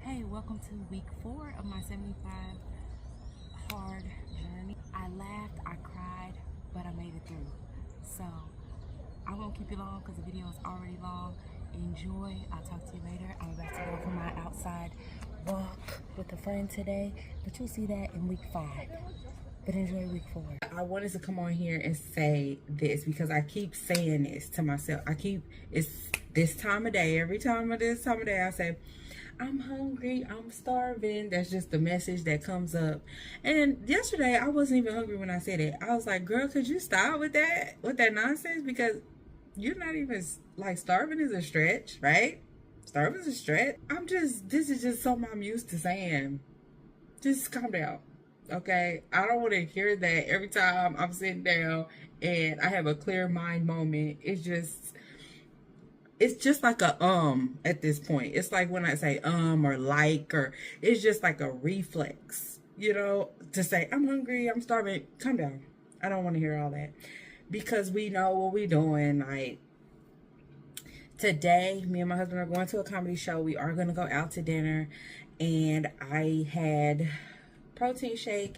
Hey, welcome to week 4 of my 75 hard journey. I laughed, I cried, but I made it through. So I won't keep you long because the video is already long. Enjoy. I'll talk to you later. I'm about to go for my outside walk with a friend today, but you'll see that in week 5. But enjoy week 4. I wanted to come on here and say this because I keep saying this to myself. It's this time of day. Every time of this time of day, I say, I'm hungry, I'm starving. That's just the message that comes up. And yesterday, I wasn't even hungry when I said it. I was like, girl, could you stop with that nonsense? Because you're not even, like, starving is a stretch, right? Starving is a stretch. This is just something I'm used to saying. Just calm down, okay? I don't want to hear that every time I'm sitting down and I have a clear mind moment. It's just like a at this point. It's like when I say or like, or it's just like a reflex, to say I'm hungry, I'm starving. Calm down. I don't want to hear all that because we know what we're doing. Like today, me and my husband are going to a comedy show. We are going to go out to dinner, and I had protein shake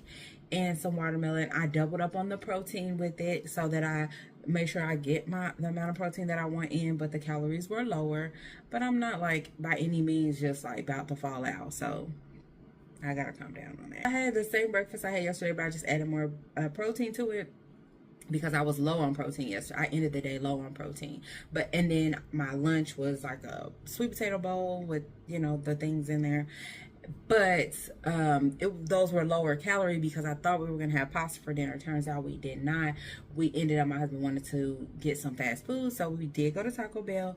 and some watermelon. I doubled up on the protein with it so that I make sure I get the amount of protein that I want in, but the calories were lower. But I'm not like by any means just like about to fall out, so I gotta calm down on that. I had the same breakfast I had yesterday, but I just added more protein to it because I was low on protein yesterday. I ended the day low on protein. And then my lunch was like a sweet potato bowl with, the things in there. But those were lower calorie because I thought we were going to have pasta for dinner. Turns out we did not. We ended up, my husband wanted to get some fast food, so we did go to Taco Bell.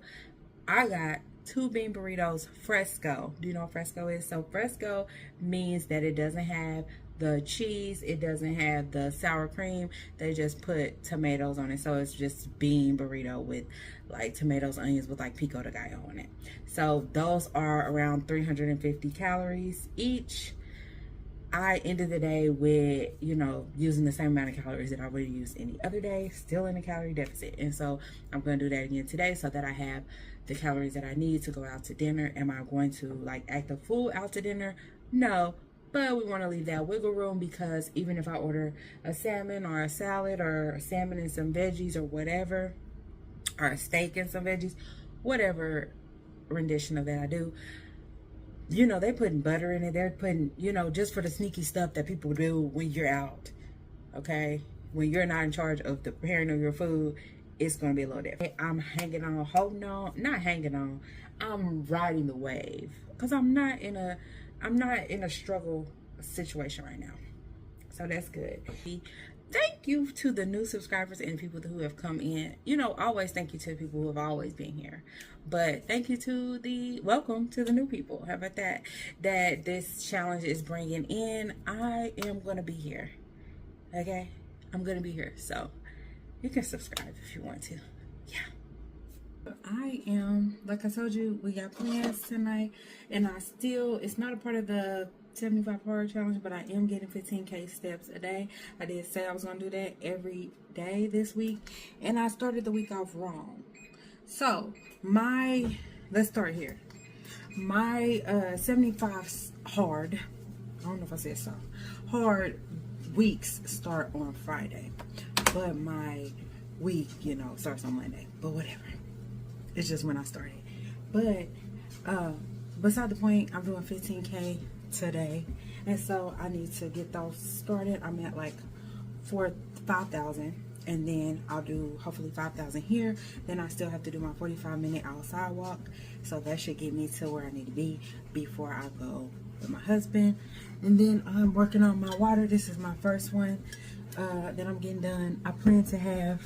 I got 2 bean burritos, fresco. Do you know what fresco is? So fresco means that it doesn't have the cheese, it doesn't have the sour cream. They just put tomatoes on it, so it's just bean burrito with like tomatoes, onions, with like pico de gallo on it. So those are around 350 calories each. I ended the day with, using the same amount of calories that I would use any other day, still in a calorie deficit. And so I'm going to do that again today so that I have the calories that I need to go out to dinner. Am I going to like act a fool out to dinner? No. But we want to leave that wiggle room because even if I order a salmon or a salad or a salmon and some veggies or whatever, or a steak and some veggies, whatever rendition of that I do, they putting butter in it. They're putting, just for the sneaky stuff that people do when you're out, okay? When you're not in charge of the preparing of your food, it's going to be a little different. I'm hanging on, holding on, not hanging on. I'm riding the wave because I'm not in a struggle situation right now. So that's good. Thank you to the new subscribers and people who have come in. Always thank you to the people who have always been here. But thank you to welcome to the new people. How about that? That this challenge is bringing in. I am going to be here. Okay? I'm going to be here. So you can subscribe if you want to. Yeah. I am, like I told you, we got plans tonight, and it's not a part of the 75 hard challenge, but I am getting 15K steps a day. I did say I was going to do that every day this week, and I started the week off wrong. So, let's start here. My 75 hard, I don't know if I said so, hard weeks start on Friday, but my week, starts on Monday, but whatever. It's just when I started. But beside the point, I'm doing 15K today, and so I need to get those started. I'm at like 5,000, and then I'll do hopefully 5,000 here. Then I still have to do my 45-minute outside walk, so that should get me to where I need to be before I go with my husband. And then I'm working on my water. This is my first one that I'm getting done. I plan to have,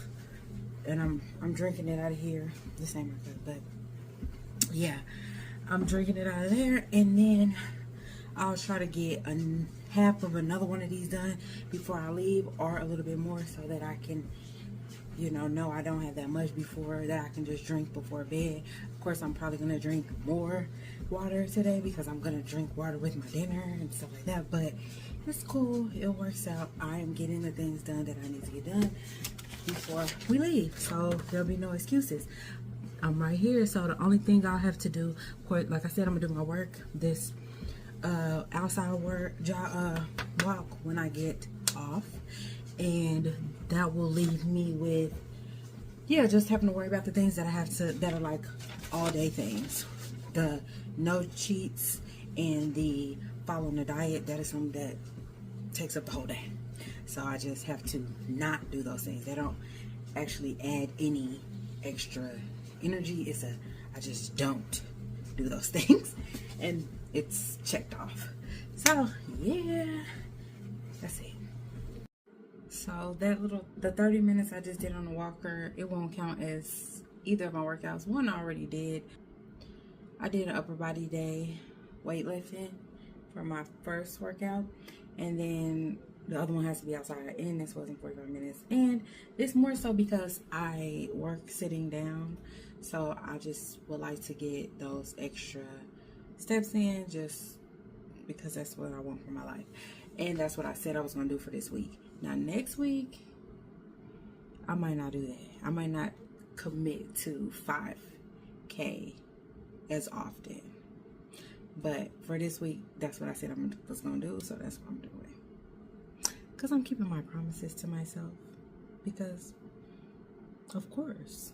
and I'm drinking it out of here. This ain't my good, but yeah, I'm drinking it out of there, and then I'll try to get half of another one of these done before I leave, or a little bit more, so that I can, know I don't have that much before that I can just drink before bed. Of course, I'm probably gonna drink more water today because I'm gonna drink water with my dinner and stuff like that. But it's cool. It works out. I am getting the things done that I need to get done before we leave, so there'll be no excuses. I'm right here, so the only thing I'll have to do, like I said, I'm gonna do my work this outside walk when I get off, and that will leave me with, yeah, just having to worry about the things that I have to, that are like all day things. The no cheats and the following the diet, that is something that takes up the whole day. So I just have to not do those things. They don't actually add any extra energy. I just don't do those things, and it's checked off. So yeah, that's it. So the 30 minutes I just did on the walker, it won't count as either of my workouts. One I already did. I did an upper body day weightlifting for my first workout, and then the other one has to be outside, and this wasn't 45 minutes. And it's more so because I work sitting down, so I just would like to get those extra steps in, just because that's what I want for my life. And that's what I said I was going to do for this week. Now, next week, I might not do that. I might not commit to 5K as often. But for this week, that's what I said I was going to do, so that's what I'm doing. Because I'm keeping my promises to myself. Because, of course.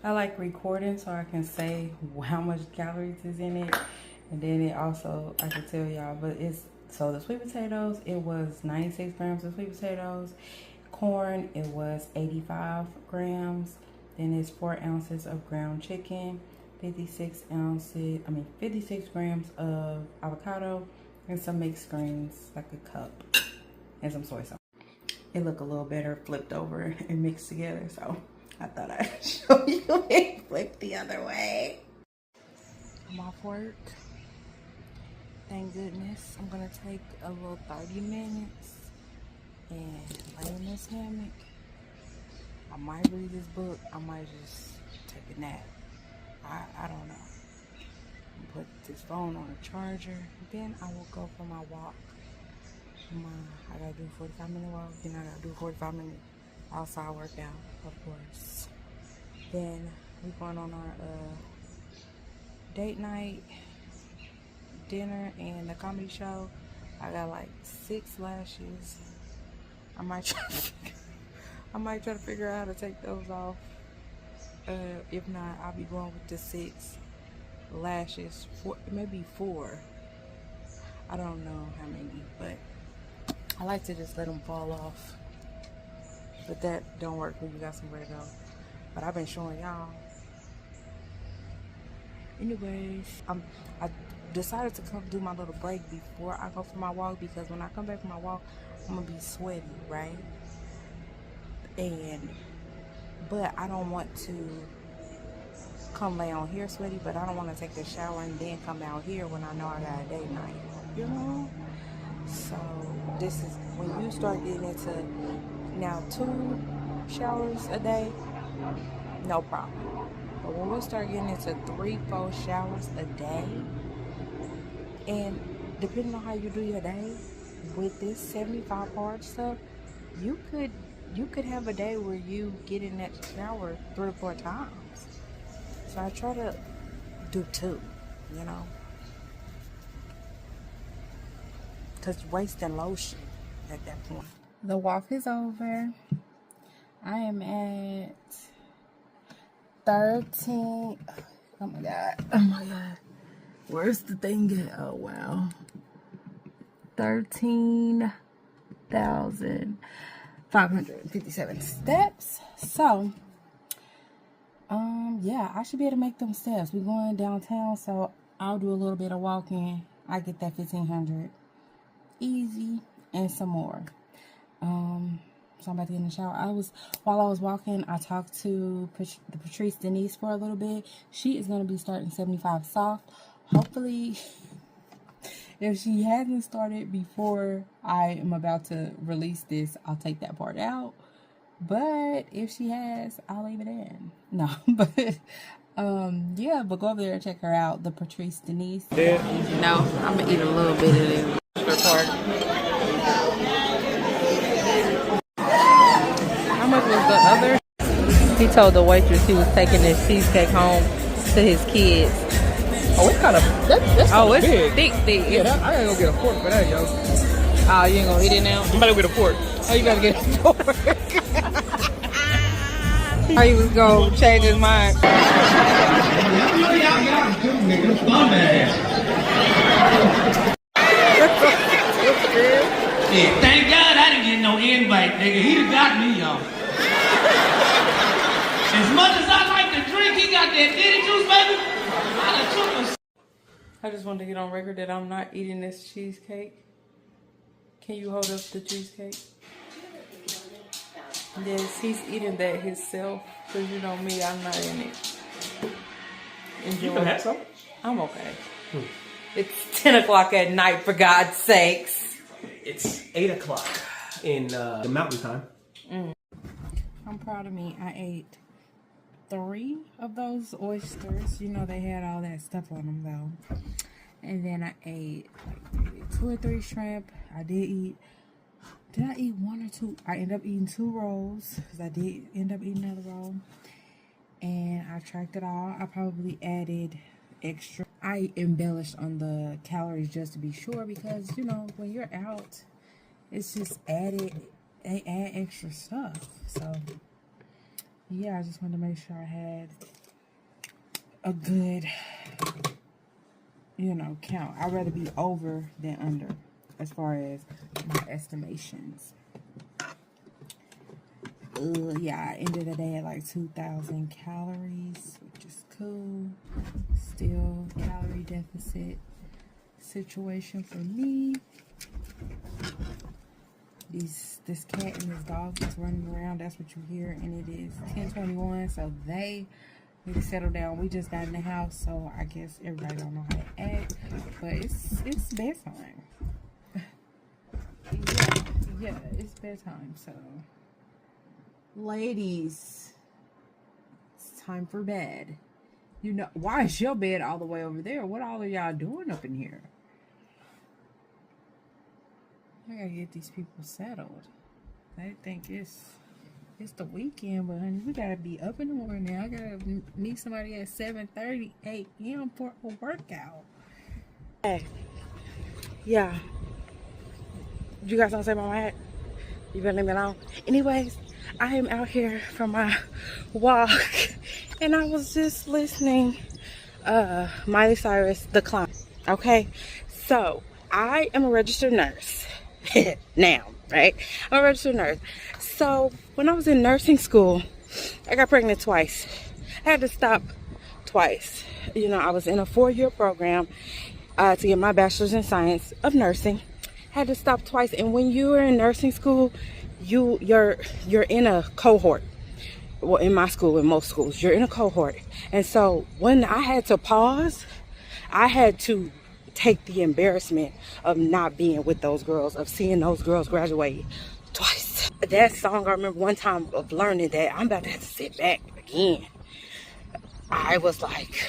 I like recording so I can say how much calories is in it. And then it also, I can tell y'all, but it's, so the sweet potatoes, it was 96 grams of sweet potatoes. Corn, it was 85 grams. Then it's 4 ounces of ground chicken, 56 grams of avocado, and some mixed greens, like a cup, and some soy sauce. It looked a little better flipped over and mixed together, so I thought I'd show you it flipped the other way. I'm off work. Thank goodness. I'm gonna take a little 30 minutes and lay in this hammock. I might read this book. I might just take a nap. I don't know. Put this phone on a charger. Then I will go for my walk. I gotta do a 45-minute walk. Then I gotta do a 45-minute outside workout, of course. Then we're going on our date night, dinner, and the comedy show. I got like 6 lashes. I might try to figure out how to take those off. If not, I'll be going with the 6 lashes, maybe 4. I don't know how many, but I like to just let them fall off. But that don't work when you got somewhere to go. But I've been showing y'all. Anyways, I decided to come do my little break before I go for my walk, because when I come back from my walk, I'm gonna be sweaty, right? But I don't want to come lay on here sweaty, but I don't want to take a shower and then come out here when I know I got a date night, you know? So this is when you start getting into now 2 showers a day, no problem. But when we start getting into 3-4 showers a day, and depending on how you do your day with this 75 hard stuff, you could have a day where you get in that shower 3 or 4 times. So I try to do 2, you know, because wasting lotion at that point. The walk is over. I am at 13. Oh my god. Where's the thing at? Oh wow. 13,557 steps. So yeah, I should be able to make them steps. We're going downtown, so I'll do a little bit of walking. I get that 1,500 easy, and some more. So I'm about to get in the shower. While I was walking, I talked to the Patrice Denise for a little bit. She is going to be starting 75 soft. Hopefully, if she hasn't started before I am about to release this, I'll take that part out. But if she has, I'll leave it in. No, but yeah, but go over there and check her out, the Patrice Denise. Yeah. No, I'm gonna eat a little bit of this part. How much was the other? He told the waitress he was taking this cheesecake home to his kids. Oh, it's kind of, that's Oh, it's big. thick. Yeah, that, I gotta go get a fork for that, yo. Oh, you ain't gonna eat it now? I'm about to go get a fork. Oh, you gotta get a fork. He was gonna change his mind. Yeah, thank God I didn't get no invite, nigga. He done got me, y'all. As much as I like to drink, he got that ditty juice, baby. I done took a... I just wanted to get on record that I'm not eating this cheesecake. Can you hold up the cheesecake? Yes, he's eating that himself. Because you know me, I'm not in it. Enjoy. You can have some. I'm okay. It's 10 o'clock at night, for God's sakes. It's 8 o'clock in the mountain time. I'm proud of me. I ate 3 of those oysters. You know, they had all that stuff on them, though. And then I ate like maybe 2 or 3 shrimp. I did I eat 1 or 2? I ended up eating 2 rolls because I did end up eating another roll. And I tracked it all. I probably added extra. I embellished on the calories just to be sure because, you know, when you're out, it's just added. They add extra stuff. So, yeah, I just wanted to make sure I had a good, you know, count. I'd rather be over than under as far as my estimations. Yeah, I ended the day at like 2,000 calories, which is cool. Still calorie deficit situation for me. This cat and this dog is running around. That's what you hear, and it is 10:21, so they need to settle down. We just got in the house, so I guess everybody don't know how to act, but it's bedtime. yeah, it's bedtime. So, ladies, it's time for bed. You know, why is your bed all the way over there? What all are y'all doing up in here? I gotta get these people settled. They think it's the weekend, but honey, we gotta be up in the morning. I gotta meet somebody at 7:30 a.m. for a workout. Hey, yeah. You guys don't say my hat? You better leave me alone. Anyways, I am out here for my walk, and I was just listening. Miley Cyrus, The Climb. Okay, so I am a registered nurse. Now, right? I'm a registered nurse. So when I was in nursing school, I got pregnant twice. I had to stop twice. You know, I was in a 4-year program to get my bachelor's in science of nursing. Had to stop twice. And when you are in nursing school, you're in a cohort. Well, in my school, in most schools, you're in a cohort. And so when I had to pause, I had to take the embarrassment of not being with those girls, of seeing those girls graduate twice. That song, I remember one time of learning that I'm about to have to sit back again. I was like,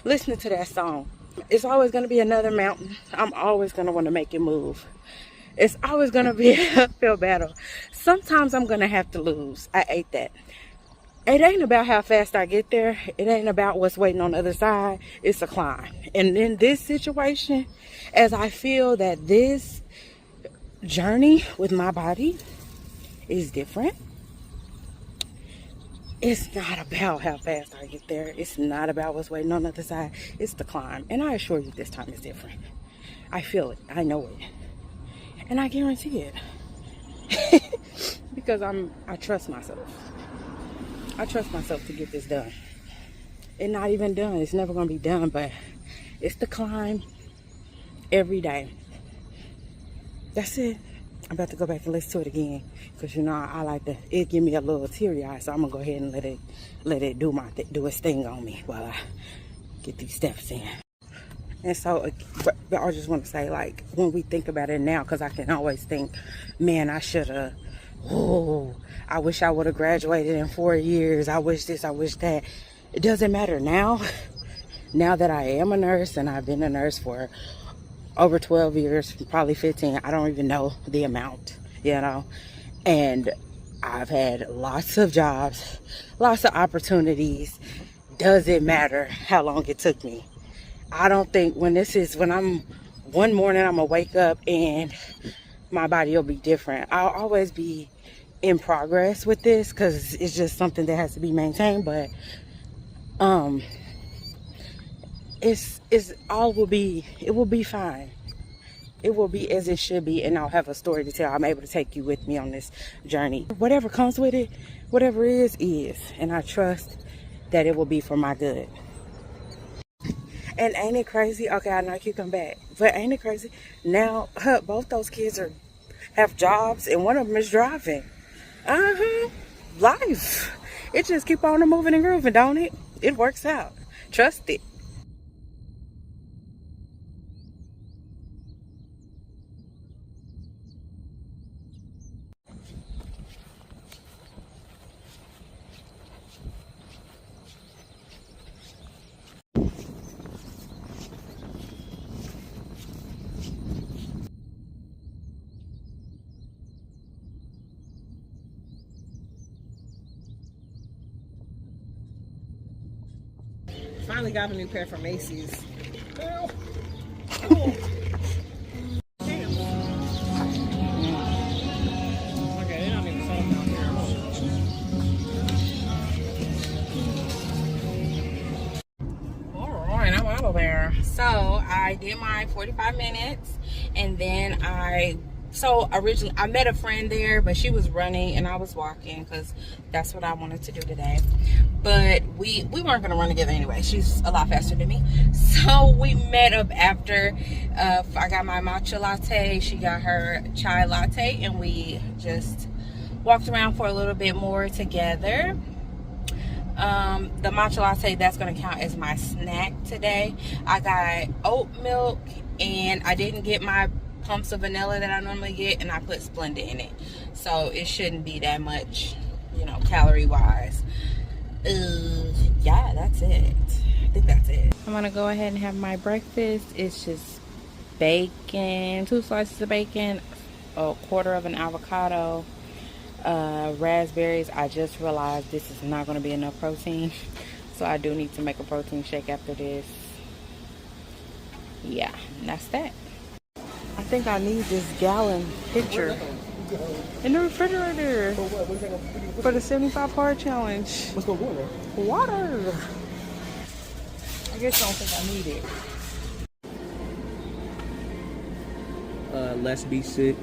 listening to that song, it's always going to be another mountain. I'm always going to want to make it move. It's always going to be an uphill battle. Sometimes I'm going to have to lose. I ate that. It ain't about how fast I get there. It ain't about what's waiting on the other side. It's a climb. And in this situation, as I feel that this journey with my body is different, it's not about how fast I get there. It's not about what's waiting on the other side. It's the climb. And I assure you this time is different. I feel it. I know it. And I guarantee it. Because I trust myself. I trust myself to get this done. It's not even done. It's never going to be done, but it's the climb every day. That's it. I'm about to go back and listen to it again because, you know, I like to, it give me a little teary eye, so I'm going to go ahead and let it do its thing on me while I get these steps in. And so, but I just want to say, like, when we think about it now, because I can always think, man, I should have, I wish I would have graduated in 4 years. I wish this, I wish that. It doesn't matter now. Now that I am a nurse, and I've been a nurse for over 12 years, probably 15. I don't even know the amount, you know. And I've had lots of jobs, lots of opportunities. Doesn't matter how long it took me. I don't think when I'm one morning, I'm gonna wake up and my body will be different. I'll always be in progress with this because it's just something that has to be maintained. But it will be fine. It will be as it should be, and I'll have a story to tell. I'm able to take you with me on this journey. Whatever comes with it, whatever is, and I trust that it will be for my good. And ain't it crazy? Okay, I know I keep coming back, but ain't it crazy? Now, both those kids have jobs, and one of them is driving. Life. It just keep on moving and grooving, don't it? It works out. Trust it. Finally got a new pair from Macy's. Girl. Damn. Okay, they don't even sell them down here. Alright, I'm out of there. So I did my 45 minutes, and then originally I met a friend there, but she was running and I was walking because that's what I wanted to do today. But we weren't gonna run together anyway. She's a lot faster than me. So we met up after. I got my matcha latte, she got her chai latte, and we just walked around for a little bit more together. The matcha latte, that's gonna count as my snack today. I got oat milk, and I didn't get my pumps of vanilla that I normally get, and I put Splenda in it, so it shouldn't be that much, calorie wise. Yeah, that's it. I think that's it. I'm gonna go ahead and have my breakfast. It's just bacon, 2 slices of bacon, a quarter of an avocado, raspberries. I just realized this is not going to be enough protein, so I do need to make a protein shake after this. Yeah, and that's that. I think I need this gallon pitcher in the refrigerator for the 75 hard challenge. What's the water? Water. I guess I don't think I need it. Less B6.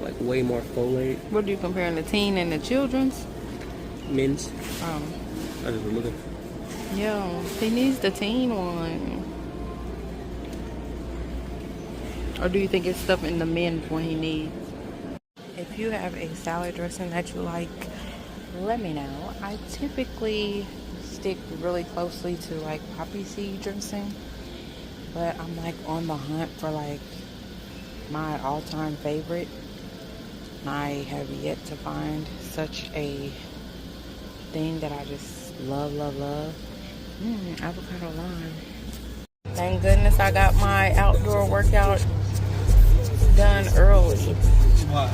Like way more folate. What are you comparing, the teen and the children's? Men's. Oh. I just was looking. Yeah, he needs the teen one. Or do you think it's stuff in the men's one he needs? If you have a salad dressing that you like, let me know. I typically stick really closely to like poppy seed dressing, but I'm like on the hunt for like my all-time favorite. I have yet to find such a thing that I just love. Avocado lime. Thank goodness I got my outdoor workout done early. Why?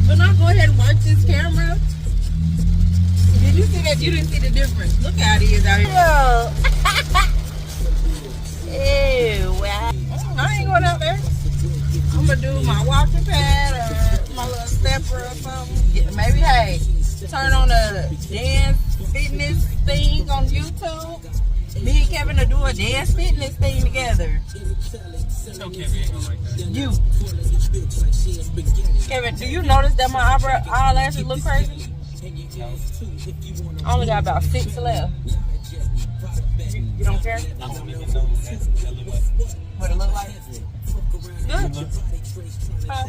When I go ahead and watch this camera, did you see that? You didn't see the difference. Look how it is out here. Ew. I ain't going out there. I'm gonna do my walking pad or my little stepper or something. Yeah, maybe, hey, turn on a dance fitness thing on YouTube. Me and Kevin will do a dance fitness thing together. No, Kevin ain't gonna like that. You. Kevin, do you notice that my eyelashes look crazy? I only got about 6 left. You don't care? What it look like? Good. Huh?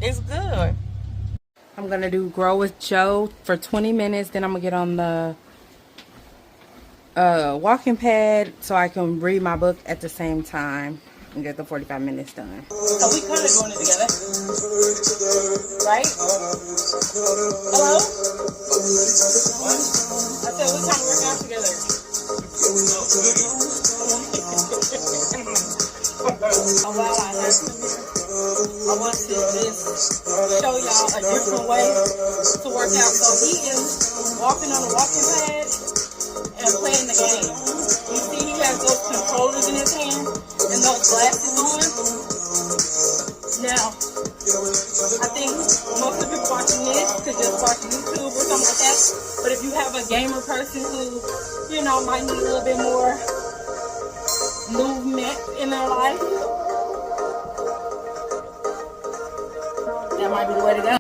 It's good. I'm gonna do Grow with Joe for 20 minutes. Then I'm gonna get on the walking pad so I can read my book at the same time and get the 45 minutes done. So we kind of doing it together, right? Hello? I said we kind of working out together. Oh wow, I have just show y'all a different way to work out. So he is walking on a walking pad and playing the game. You see he has those controllers in his hand and those glasses on. Now, I think most of the people watching this could just watch YouTube or something like that. But if you have a gamer person who, you know, might need a little bit more movement in their life, that might be the way to go.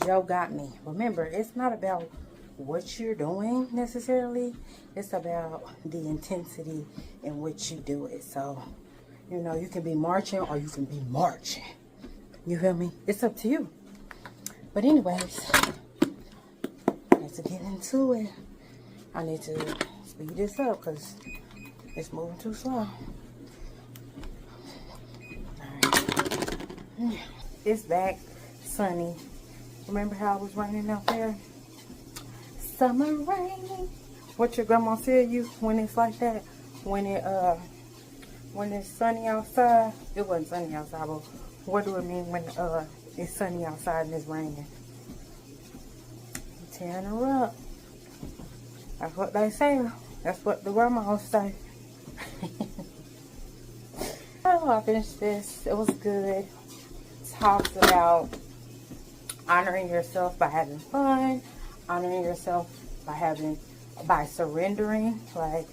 Joe got me. Remember, it's not about what you're doing necessarily. It's about the intensity in which you do it. So, you know, you can be marching or you can be marching. You feel me? It's up to you. But anyways, let's get into it. I need to speed this up because it's moving too slow. Alright. It's back sunny. Remember how it was raining out there? Summer rain. What your grandma tell you when it's like that? When it's sunny outside? It wasn't sunny outside, but what do it mean when it's sunny outside and it's raining? Tearing her up. That's what they say. That's what the grandmas say. Oh, I finished this. It was good. Talks about honoring yourself by having fun, honoring yourself by surrendering, like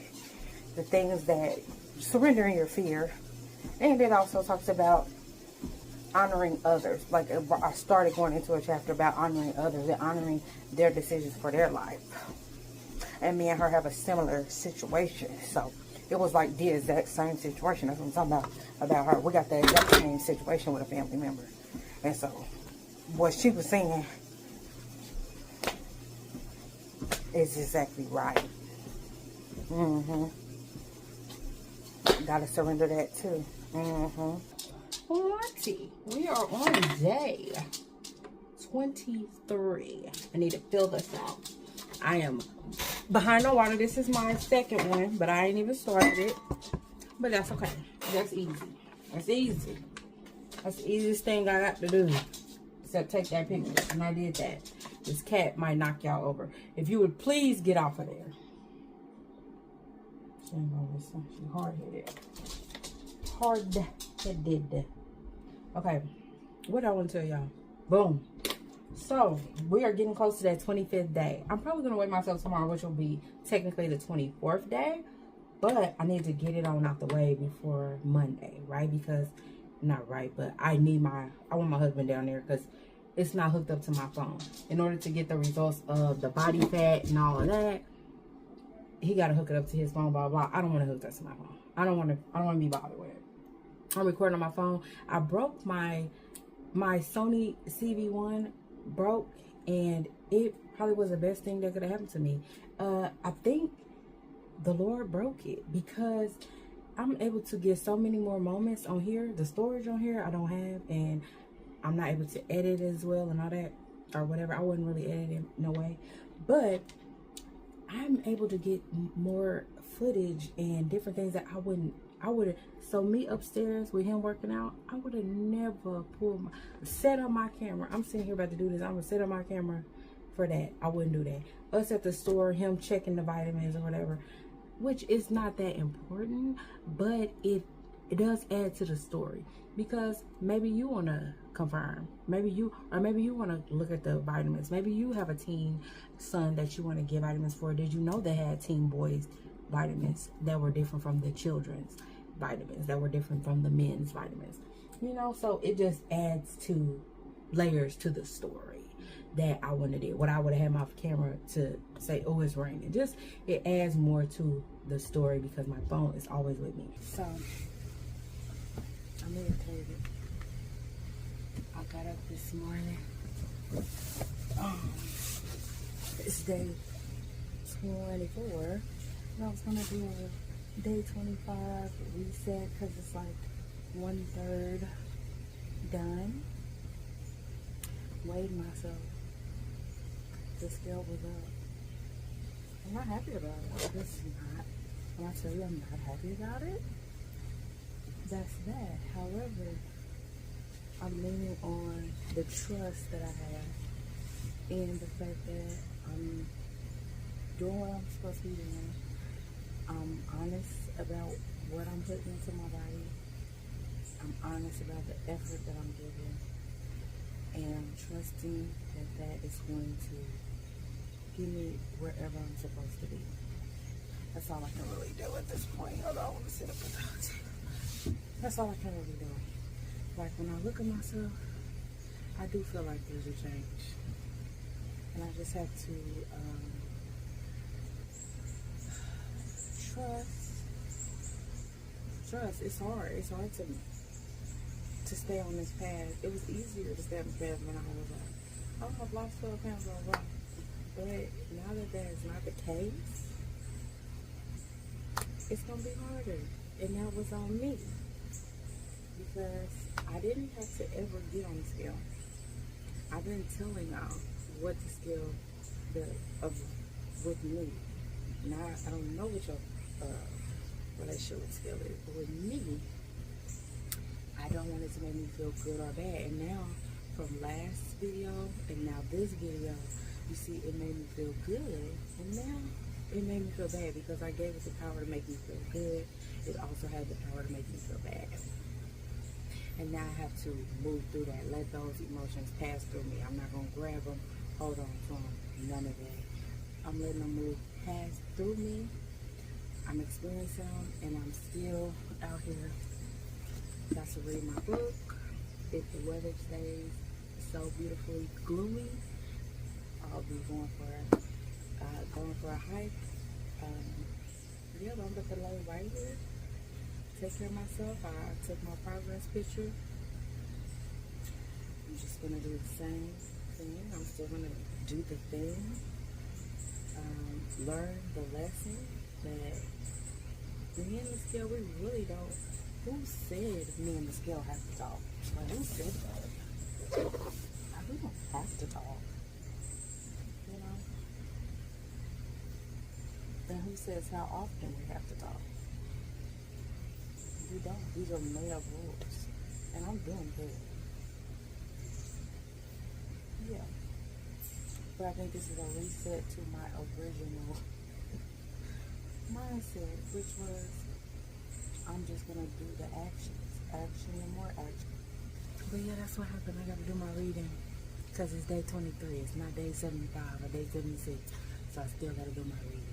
the things that surrendering your fear. And it also talks about honoring others. Like I started going into a chapter about honoring others and honoring their decisions for their life. And me and her have a similar situation. So it was like the exact same situation. That's what I'm talking about her. We got the exact same situation with a family member. And so what she was saying is exactly right. Gotta surrender that too. Alrighty. We are on day 23. I need to fill this out. I am behind the water. This is my second one, but I ain't even started it. But that's okay. That's easy. That's easy. That's the easiest thing I got to do. Except take that picture. And I did that. This cat might knock y'all over. If you would please get off of there. She's hard-headed. Hard-headed. Okay. What I want to tell y'all. Boom. So, we are getting close to that 25th day. I'm probably going to weigh myself tomorrow, which will be technically the 24th day. But I need to get it on out the way before Monday, right? Because, not right, but I want my husband down there because it's not hooked up to my phone. In order to get the results of the body fat and all of that, he got to hook it up to his phone, blah, blah. I don't want to hook that to my phone. I don't want to be bothered with it. I'm recording on my phone. I broke my Sony CV1 broke, and it probably was the best thing that could have happened to me. I think the Lord broke it because I'm able to get so many more moments on here. The storage on here I don't have, and I'm not able to edit as well and all that or whatever. I wouldn't really edit it, no way, but I'm able to get more footage and different things that I would have. So me upstairs with him working out, I would have never set up my camera. I'm sitting here about to do this. I'm gonna set up my camera for that. I wouldn't do that. Us at the store, him checking the vitamins or whatever, which is not that important, but it does add to the story because maybe you want to confirm, maybe you want to look at the vitamins. Maybe you have a teen son that you want to get vitamins for. Did you know they had teen boys vitamins that were different from the children's vitamins, that were different from the men's vitamins? You know, so it just adds to layers to the story that I wouldn't have did. What I would have had my camera to say, oh, it's raining. Just, it adds more to the story because my phone is always with me. So, I'm irritated. I got up this morning. It's day 24. And I was going to do a day 25 reset because it's like 1/3 done. Weighed myself. The scale was up. I'm not happy about it. It's not. When I tell you I'm not happy about it, that's that. However, I'm leaning on the trust that I have and the fact that I'm doing what I'm supposed to be doing. I'm honest about what I'm putting into my body. I'm honest about the effort that I'm giving. And I'm trusting that that is going to get me wherever I'm supposed to be. That's all I can really do at this point. Hold on, I want to sit up with that. That's all I can really do. Like when I look at myself, I do feel like there's a change. And I just have to trust. It's hard. It's hard to stay on this path. It was easier to stay on the path when I was like, oh, I've lost 12 pounds, blah, blah. But now that that is not the case, it's going to be harder. And that was on me. Because I didn't have to ever get on the scale. I've been telling y'all what the scale does with me. Now, I don't know what your relationship with scale is, but with me, I don't want it to make me feel good or bad. And now, from last video and now this video, you see it made me feel good. And now, it made me feel bad because I gave it the power to make me feel good. It also had the power to make me feel bad. And now I have to move through that. Let those emotions pass through me. I'm not going to grab them, hold on to them, none of that. I'm letting them move past through me. I'm experiencing them, and I'm still out here. Got to read my book. If the weather stays so beautifully gloomy, I'll be going for a hike. Yeah, I'm just gonna lay right here. Take care of myself. I took my progress picture. I'm just gonna do the same thing. I'm still gonna do the thing. Learn the lesson that me and the scale, we really don't. Who said me and the scale have to talk? Like, who said that? We don't have to talk. You know? And who says how often we have to talk? We don't. These are made up rules. And I'm doing good. Yeah. But I think this is a reset to my original mindset, which was I'm just going to do the actions. Action and more action. But yeah, that's what happened. I got to do my reading because it's day 23. It's not day 75 or day 76. So I still got to do my reading.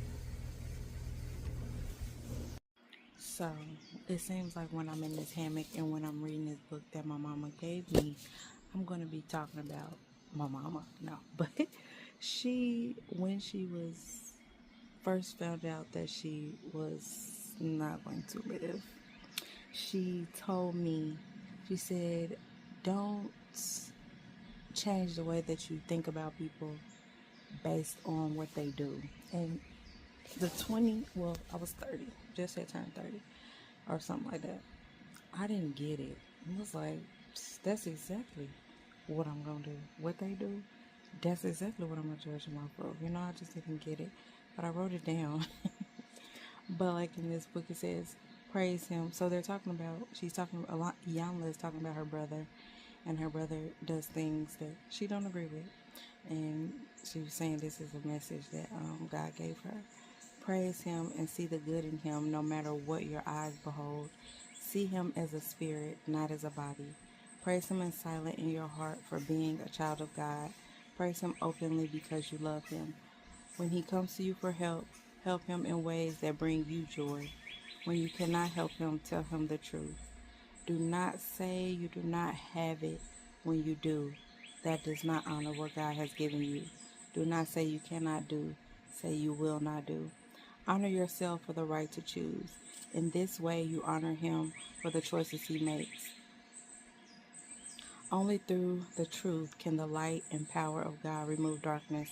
So it seems like when I'm in this hammock and when I'm reading this book that my mama gave me, I'm going to be talking about my mama. No, but when she was first found out that she was not going to live, she told me, she said, don't change the way that you think about people based on what they do. And I was 30, just had turned 30 or something like that. I didn't get it. It was like, that's exactly what I'm going to do. What they do, that's exactly what I'm going to judge them off of. You know, I just didn't get it. But I wrote it down. But like in this book, it says, praise him. So they're talking about, Iyanla is talking about her brother. And her brother does things that she don't agree with. And she was saying this is a message that God gave her. Praise him and see the good in him no matter what your eyes behold. See him as a spirit, not as a body. Praise him in silence in your heart for being a child of God. Praise him openly because you love him. When he comes to you for help, help him in ways that bring you joy. When you cannot help him, tell him the truth. Do not say you do not have it when you do. That does not honor what God has given you. Do not say you cannot do. Say you will not do. Honor yourself for the right to choose. In this way, you honor him for the choices he makes. Only through the truth can the light and power of God remove darkness.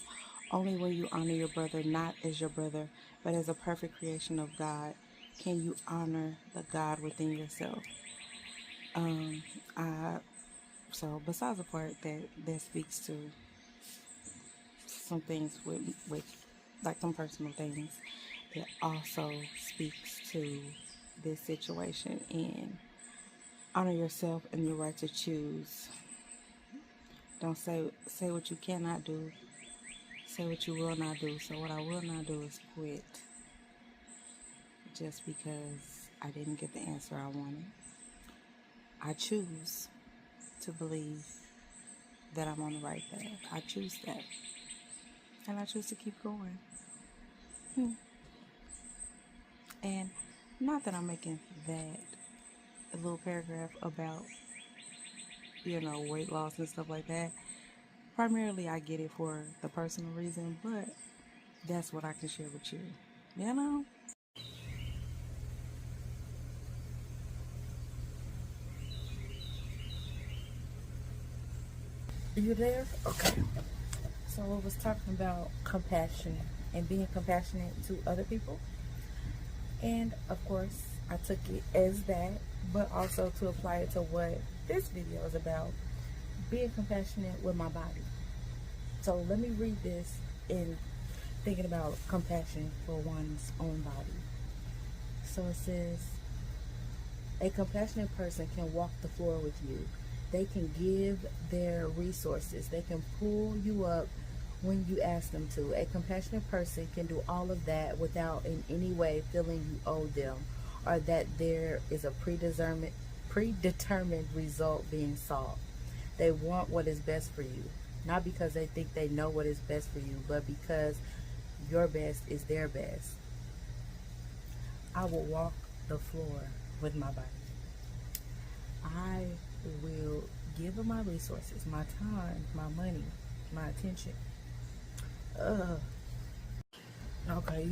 Only when you honor your brother not as your brother, but as a perfect creation of God, can you honor the God within yourself. So besides the part that speaks to some things with like some personal things, it also speaks to this situation. And Honor yourself and your right to choose. Don't say what you cannot do. Say what you will not do. So what I will not do is quit just because I didn't get the answer I wanted. I choose to believe that I'm on the right path. I choose that. And I choose to keep going. And not that I'm making that a little paragraph about, weight loss and stuff like that. Primarily, I get it for the personal reason, but that's what I can share with you. Are you there? Okay. So I was talking about compassion and being compassionate to other people. And of course, I took it as that, but also to apply it to what this video is about, being compassionate with my body. So let me read this in thinking about compassion for one's own body. So it says, a compassionate person can walk the floor with you. They can give their resources. They can pull you up when you ask them to. A compassionate person can do all of that without in any way feeling you owe them or that there is a predetermined result being sought. They want what is best for you, not because they think they know what is best for you, but because your best is their best. I will walk the floor with my body. I will give them my resources, my time, my money, my attention. Okay,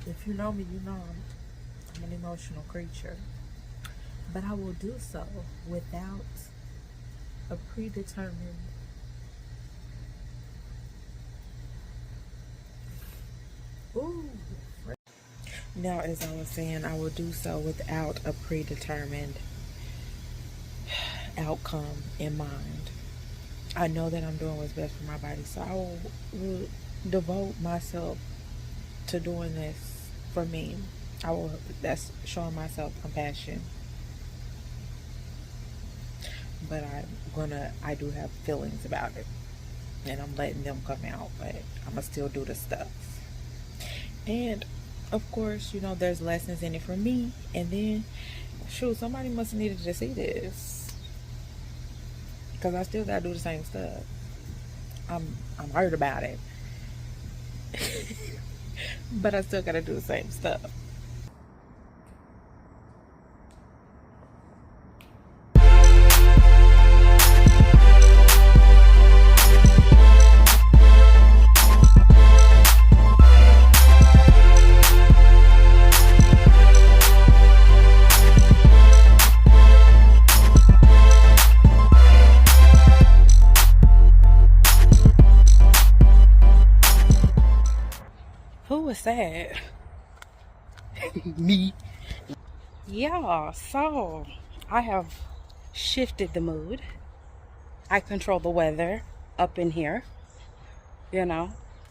if you know me, I'm an emotional creature. But I will do so without a predetermined Now, as I was saying, I will do so without a predetermined outcome in mind. I know that I'm doing what's best for my body, so I will devote myself to doing this for me. That's showing myself compassion. But I do have feelings about it, and I'm letting them come out, but I'm gonna still do the stuff. And of course, there's lessons in it for me. And then, somebody must have needed to see this, because I still gotta do the same stuff. I'm hurt about it, but I still gotta do the same stuff. Who was that? Me. Yeah, so I have shifted the mood. I control the weather up in here.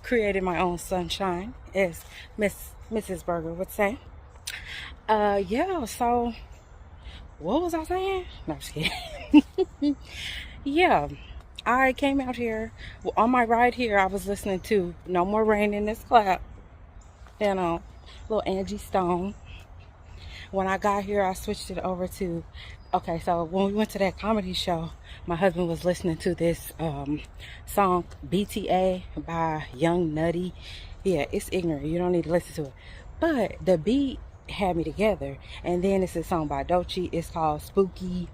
Created my own sunshine, as Mrs. Berger would say. Yeah, so what was I saying? No, I'm just kidding. Yeah. I came out here, on my ride here, I was listening to No More Rain in This Clap. Little Angie Stone. When I got here, I switched it over to, so when we went to that comedy show, my husband was listening to this song, BTA by Young Nutty. Yeah, it's ignorant. You don't need to listen to it. But the beat had me together. And then it's a song by Doechii. It's called Spooky,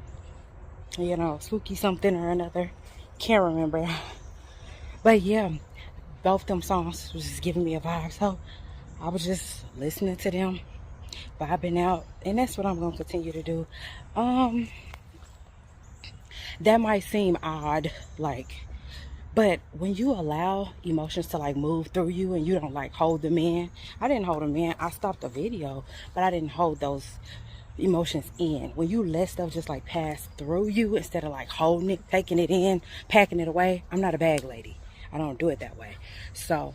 Spooky something or another. Can't remember. But yeah, both them songs was just giving me a vibe. So I was just listening to them, vibing out, and that's what I'm going to continue to do. That might seem odd, but when you allow emotions to move through you and you don't hold them in. I didn't hold them in. I stopped the video, but I didn't hold those emotions in. When you let stuff just pass through you instead of holding it, taking it in, packing it away. I'm not a bag lady. I don't do it that way. So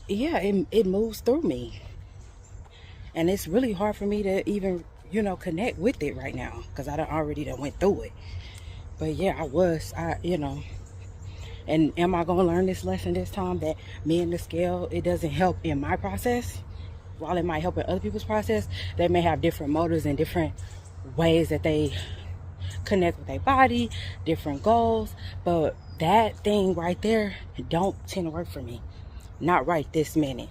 yeah, it moves through me, and it's really hard for me to even you know, connect with it right now because I already went through it. But yeah, you know, and am I gonna learn this lesson this time that me and the scale, it doesn't help in my process? While it might help in other people's process, they may have different motives and different ways that they connect with their body, different goals. But that thing right there don't tend to work for me. Not right this minute.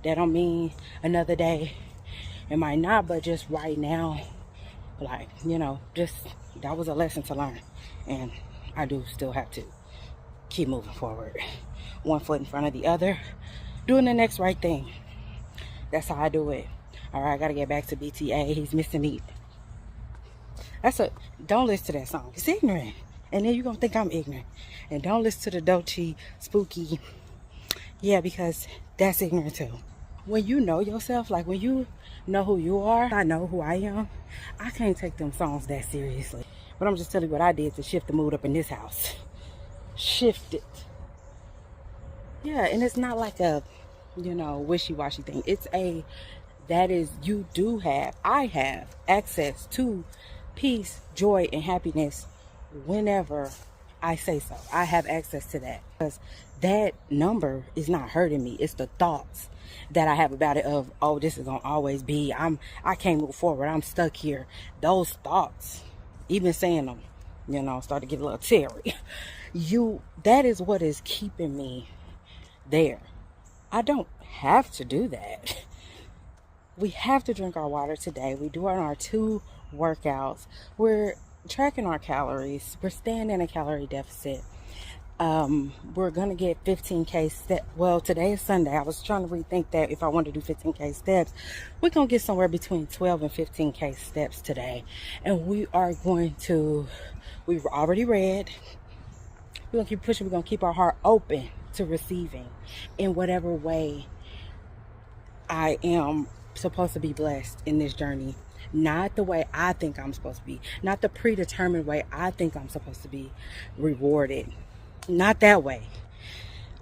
That don't mean another day it might not, but just right now, like, you know, just that was a lesson to learn. And I do still have to keep moving forward. One foot in front of the other, doing the next right thing. That's how I do it. All right, I gotta get back to BTA. He's missing me. Don't listen to that song. It's ignorant. And then you're gonna think I'm ignorant. And don't listen to the Dolce Spooky. Yeah, because that's ignorant too. When you know yourself, like when you know who you are, I know who I am, I can't take them songs that seriously. But I'm just telling you what I did to shift the mood up in this house. Shift it. Yeah, and it's not like a, you know, wishy-washy thing. I have access to peace, joy, and happiness whenever I say so. I have access to that because that number is not hurting me. It's the thoughts that I have about it of, oh, this is gonna always be, I can't move forward, I'm stuck here. Those thoughts, even saying them, you know, start to get a little teary. That is what is keeping me there. I don't have to do that. We have to drink our water today. We do our 2 workouts. We're tracking our calories. We're staying in a calorie deficit. We're gonna get 15K steps. Well, today is Sunday. I was trying to rethink that if I wanted to do 15K steps. We're gonna get somewhere between 12 and 15K steps today. And we've already read. We're gonna keep pushing. We're gonna keep our heart open to receiving in whatever way I am supposed to be blessed in this journey. Not the way I think I'm supposed to be. Not the predetermined way I think I'm supposed to be rewarded. Not that way.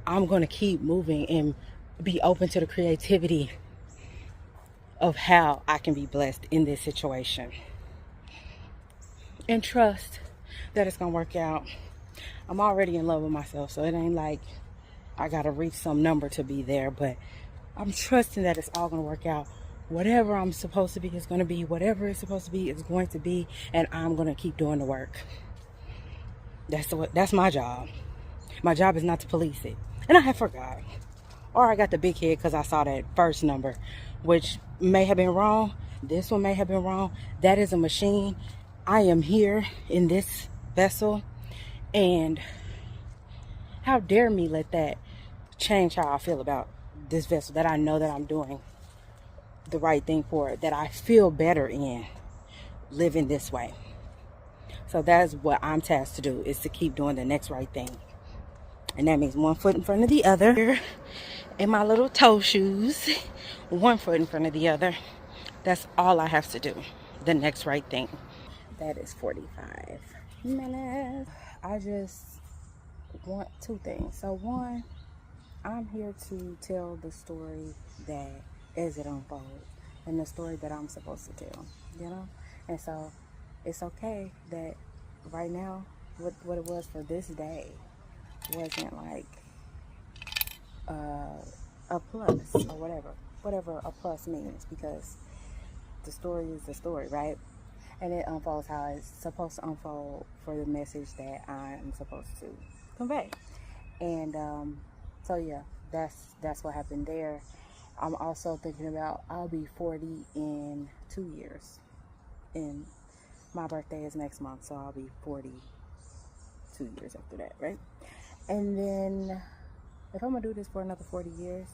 I'm going to keep moving and be open to the creativity of how I can be blessed in this situation. And trust that it's going to work out. I'm already in love with myself, so it ain't like I got to reach some number to be there, but I'm trusting that it's all going to work out. Whatever I'm supposed to be is going to be. Whatever it's supposed to be is going to be. And I'm going to keep doing the work. That's my job. My job is not to police it. And I have forgot. Or I got the big head because I saw that first number, which may have been wrong. This one may have been wrong. That is a machine. I am here in this vessel. And how dare me let that change how I feel about this vessel, that I know that I'm doing the right thing for it, that I feel better in living this way. So that's what I'm tasked to do, is to keep doing the next right thing. And that means 1 foot in front of the other in my little toe shoes, 1 foot in front of the other. That's all I have to do, the next right thing. That is 45 minutes. I just want 2 things. So 1, I'm here to tell the story that as it unfolds, and the story that I'm supposed to tell, you know? And so it's okay that right now, what it was for this day wasn't like a plus or whatever a plus means, because the story is the story, right? And it unfolds how it's supposed to unfold for the message that I'm supposed to convey. And so yeah, that's what happened there. I'm also thinking about, I'll be 40 in 2 years. And my birthday is next month, so I'll be 40 2 years after that, right? And then if I'm gonna do this for another 40 years,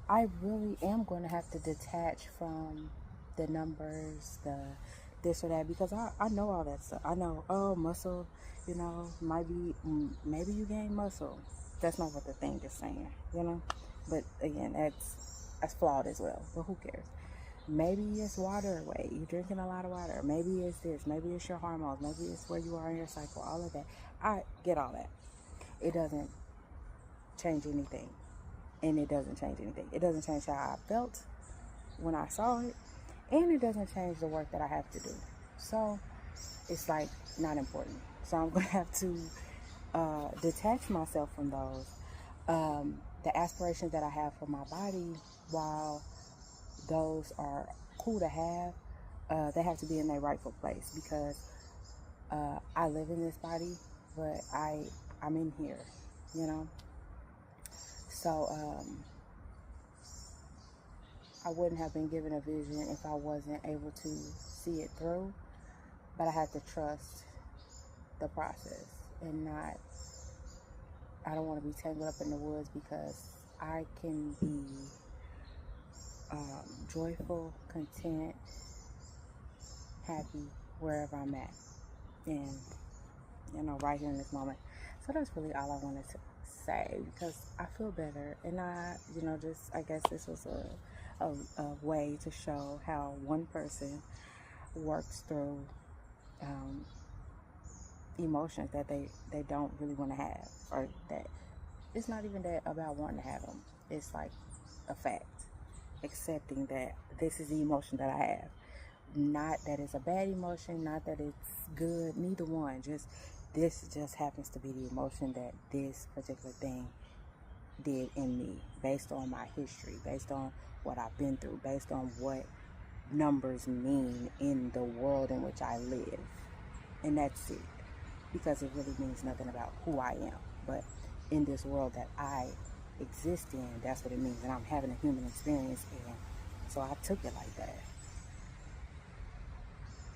I really am going to have to detach from the numbers, the this or that, because I know all that stuff. I know, oh, muscle, you know, maybe you gain muscle. That's not what the thing is saying, you know? But again, that's flawed as well, but who cares? Maybe it's water weight. You're drinking a lot of water. Maybe it's this. Maybe it's your hormones. Maybe it's where you are in your cycle. All of that. I get all that. It doesn't change anything. And it doesn't change anything. It doesn't change how I felt when I saw it. and it doesn't change the work that I have to do. So it's like not important. So I'm gonna have to detach myself from those. The aspirations that I have for my body, while those are cool to have, they have to be in their rightful place, because I live in this body, but I'm in here, you know. So I wouldn't have been given a vision if I wasn't able to see it through, but I had to trust the process and not, I don't want to be tangled up in the woods, because I can be joyful, content, happy wherever I'm at, and you know, right here in this moment. So that's really all I wanted to say, because I feel better, and I guess this was a way to show how one person works through emotions that they don't really want to have, or that it's not even that about wanting to have them. It's like a fact, accepting that this is the emotion that I have. Not that it's a bad emotion, not that it's good, neither one. Just this just happens to be the emotion that this particular thing did in me, based on my history, based on what I've been through, based on what numbers mean in the world in which I live. And that's it. Because it really means nothing about who I am. But in this world that I exist in, that's what it means. And I'm having a human experience, and so I took it like that.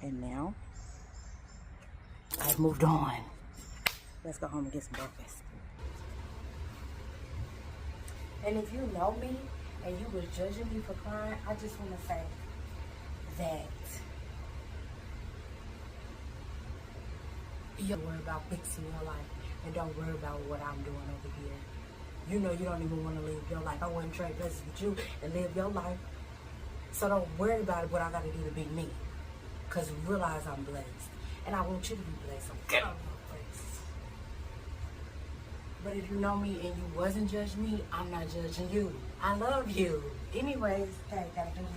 And now I've moved on. Let's go home and get some breakfast. And if you know me and you was judging me for crying, I just want to say that you don't worry about fixing your life, and don't worry about what I'm doing over here. You know you don't even want to live your life. I want to trade places with you and live your life. So don't worry about what I got to do to be me. Because realize I'm blessed. And I want you to be blessed. So get out of my face. But if you know me and you wasn't judging me, I'm not judging you. I love you. Anyways, hey, gotta do this.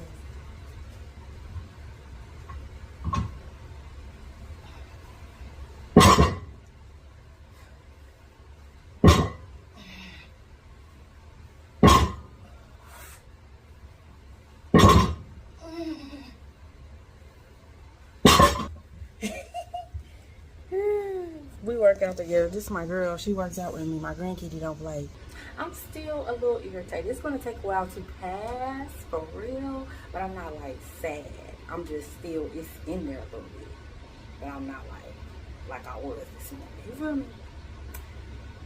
We work out together. This is my girl. She works out with me. My grandkitty don't play. I'm still a little irritated. It's going to take a while to pass, for real. But I'm not, like, sad. I'm just still, it's in there a little bit. But I'm not, like I was this morning. You feel me?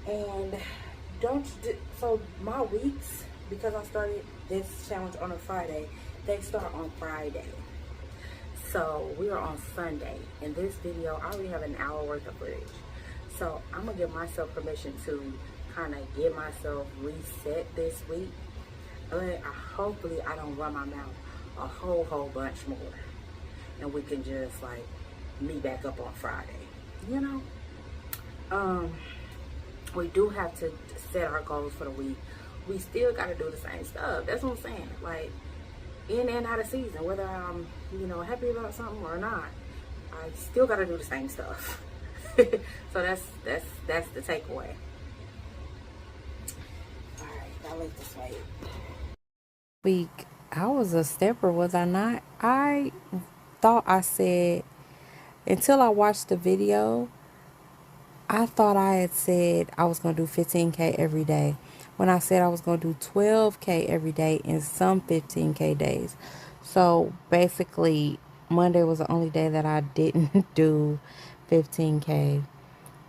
And so my weeks, because I started this challenge on a Friday, they start on Friday. So we are on Sunday. In this video, I already have an hour worth of footage. So I'm gonna give myself permission to kind of get myself reset this week. But hopefully I don't run my mouth a whole bunch more. And we can just like meet back up on Friday. You know? We do have to set our goals for the week. We still gotta do the same stuff. That's what I'm saying. Like, in and out of season, whether I'm, happy about something or not, I still gotta do the same stuff. So that's the takeaway. All right, now let this wait. Week, I was a stepper, was I not? I thought I said, until I watched the video, I thought I had said I was gonna do 15K every day. When I said I was going to do 12K every day and some 15K days. So basically, Monday was the only day that I didn't do 15K.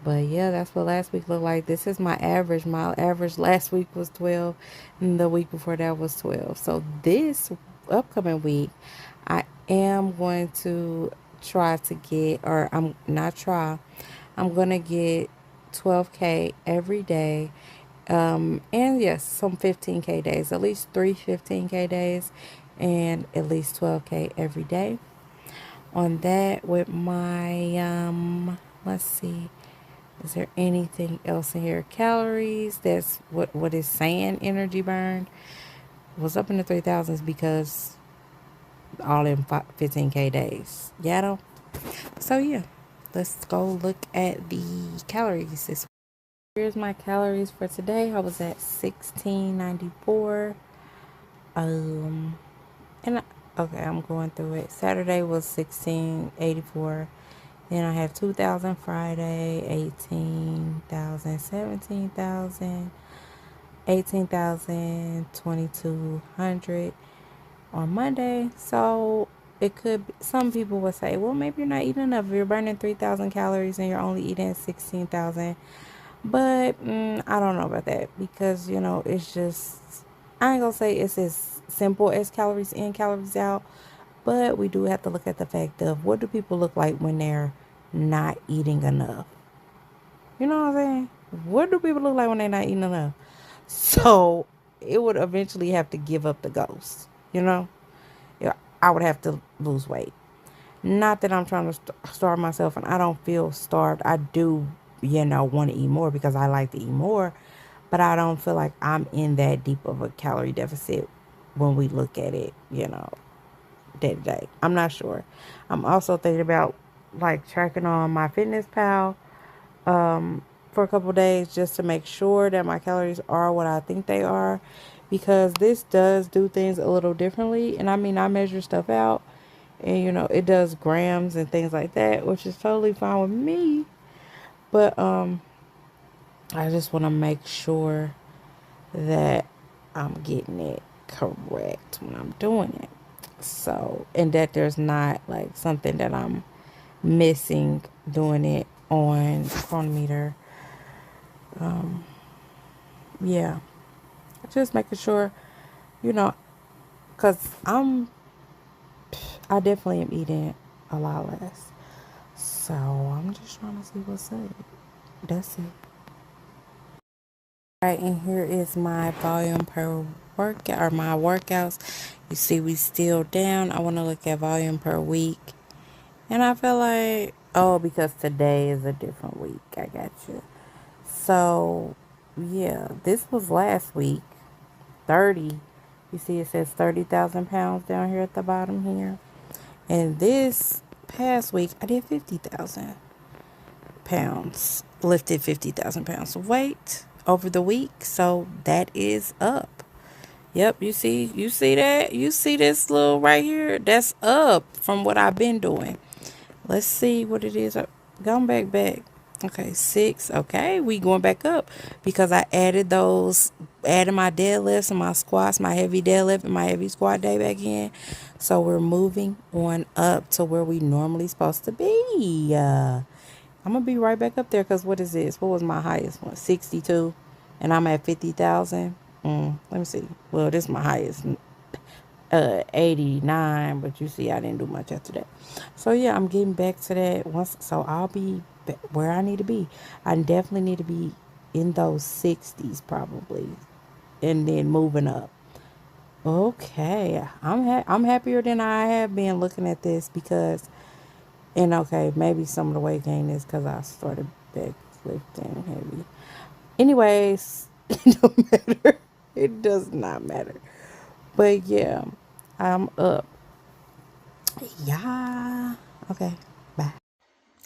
But yeah, that's what last week looked like. This is my average. My average last week was 12, and the week before that was 12. So this upcoming week, I am going to try to get, I'm going to get 12K every day. And yes, some 15K days, at least 3 15K days, and at least 12K every day. On that, with my, let's see, is there anything else in here? Calories, that's what is saying energy burn was up in the 3,000s because all in 15K days. Yeah. So yeah, let's go look at the calories. Here's my calories for today. I was at 1694. And okay, I'm going through it. Saturday was 1684. Then I have 2,000 Friday, 18,000, 17,000, 18,000, 2,200 on Monday. So it could be, some people would say, well, maybe you're not eating enough. You're burning 3,000 calories and you're only eating 16,000. But I don't know about that, because it's just, I ain't gonna say it's as simple as calories in, calories out, but we do have to look at the fact of, what do people look like when they're not eating enough? You know what I'm saying? What do people look like when they're not eating enough? So it would eventually have to give up the ghost. Yeah, I would have to lose weight. Not that I'm trying to starve myself, and I don't feel starved. I do, want to eat more because I like to eat more, but I don't feel like I'm in that deep of a calorie deficit when we look at it, day to day. I'm not sure. I'm also thinking about like tracking on my Fitness Pal for a couple days, just to make sure that my calories are what I think they are, because this does do things a little differently. And I mean, I measure stuff out, and it does grams and things like that, which is totally fine with me. But I just want to make sure that I'm getting it correct when I'm doing it. So, and that there's not like something that I'm missing doing it on Chronometer. Yeah, just making sure, because I definitely am eating a lot less. So I'm just trying to see what's up. That's it. Right, and here is my volume per workout, or my workouts. You see we still down. I want to look at volume per week. And I feel like, oh, because today is a different week. I got you. So, yeah, this was last week. 30. You see it says 30,000 pounds down here at the bottom here. And this past week, I did 50,000 pounds. Lifted 50,000 pounds of weight over the week. So that is up. Yep, you see that? You see this little right here? That's up from what I've been doing. Let's see what it is. Going back. Okay, 6. Okay, we going back up because I added my deadlifts and my squats, my heavy deadlift and my heavy squat day back in. So we're moving on up to where we normally supposed to be. I'm going to be right back up there, because what is this? What was my highest one? 62. And I'm at 50,000. Let me see. Well, this is my highest. 89, but you see I didn't do much after that. So yeah, I'm getting back to that once, so I'll be where I need to be. I definitely need to be in those 60s probably, and then moving up. Okay, I'm happier than I have been looking at this, because, and okay, maybe some of the weight gain is because I started back lifting heavy. Anyways, it don't matter. It does not matter. But yeah, I'm up. Yeah. Okay. Bye.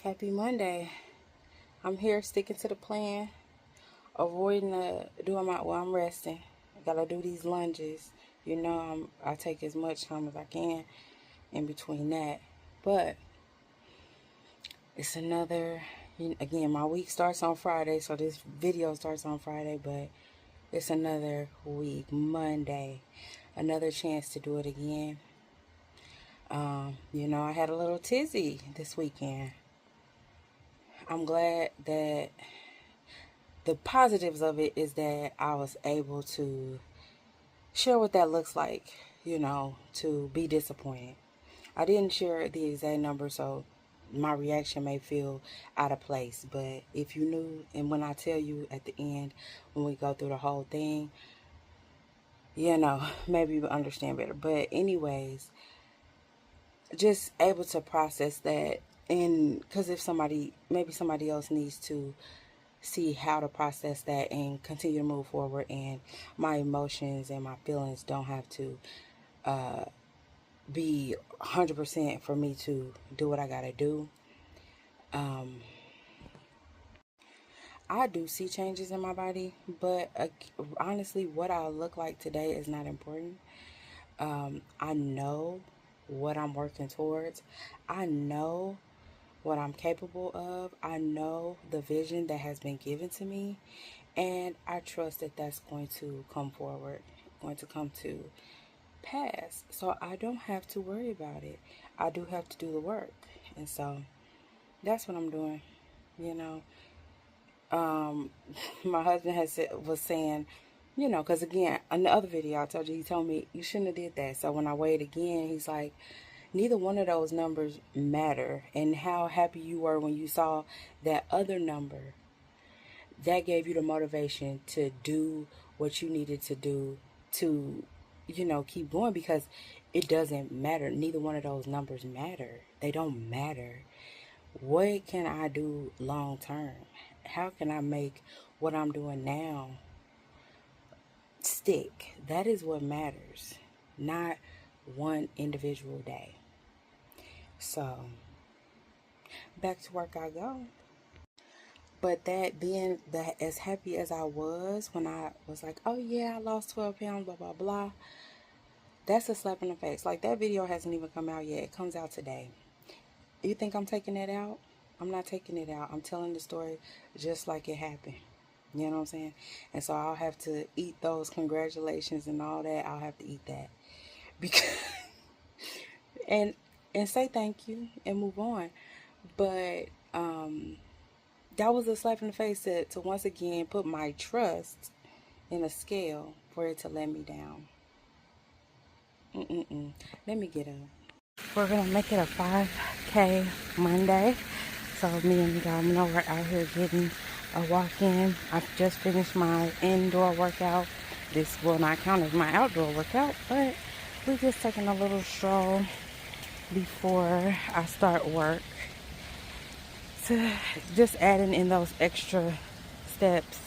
Happy Monday. I'm here sticking to the plan. Avoiding I'm resting. I gotta do these lunges. I take as much time as I can in between that. But it's another, again, my week starts on Friday, so this video starts on Friday, but it's another week, Monday. Another chance to do it again. I had a little tizzy this weekend. I'm glad that the positives of it is that I was able to share what that looks like, to be disappointed. I didn't share the exact number, so my reaction may feel out of place. But if you knew, and when I tell you at the end, when we go through the whole thing, maybe you will understand better. But anyways, just able to process that. And because maybe somebody else needs to see how to process that and continue to move forward, and my emotions and my feelings don't have to be 100% for me to do what I gotta do. I do see changes in my body, but honestly, what I look like today is not important. I know what I'm working towards. I know what I'm capable of. I know the vision that has been given to me, and I trust that that's going to come forward, going to come to pass. So I don't have to worry about it. I do have to do the work, and so that's what I'm doing. You know, my husband was saying, you know, because again, in the other video I told you, he told me you shouldn't have did that. So when I weighed again, he's like, neither one of those numbers matter. And how happy you were when you saw that other number, that gave you the motivation to do what you needed to do to, you know, keep going, because it doesn't matter. Neither one of those numbers matter. They don't matter. What can I do long term? How can I make what I'm doing now stick? That is what matters, not one individual day. So back to work I go. But that being that, as happy as I was when I was like, oh yeah, I lost 12 pounds, blah, blah, blah. That's a slap in the face. Like, that video hasn't even come out yet. It comes out today. You think I'm taking that out? I'm not taking it out. I'm telling the story just like it happened. You know what I'm saying? And so I'll have to eat those congratulations and all that. I'll have to eat that. Because and say thank you and move on. But that was a slap in the face to once again put my trust in a scale for it to let me down. Let me get up. We're gonna make it a 5K Monday. So me and Domino are out here getting a walk-in. I've just finished my indoor workout. This will not count as my outdoor workout, but we're just taking a little stroll before I start work. To just adding in those extra steps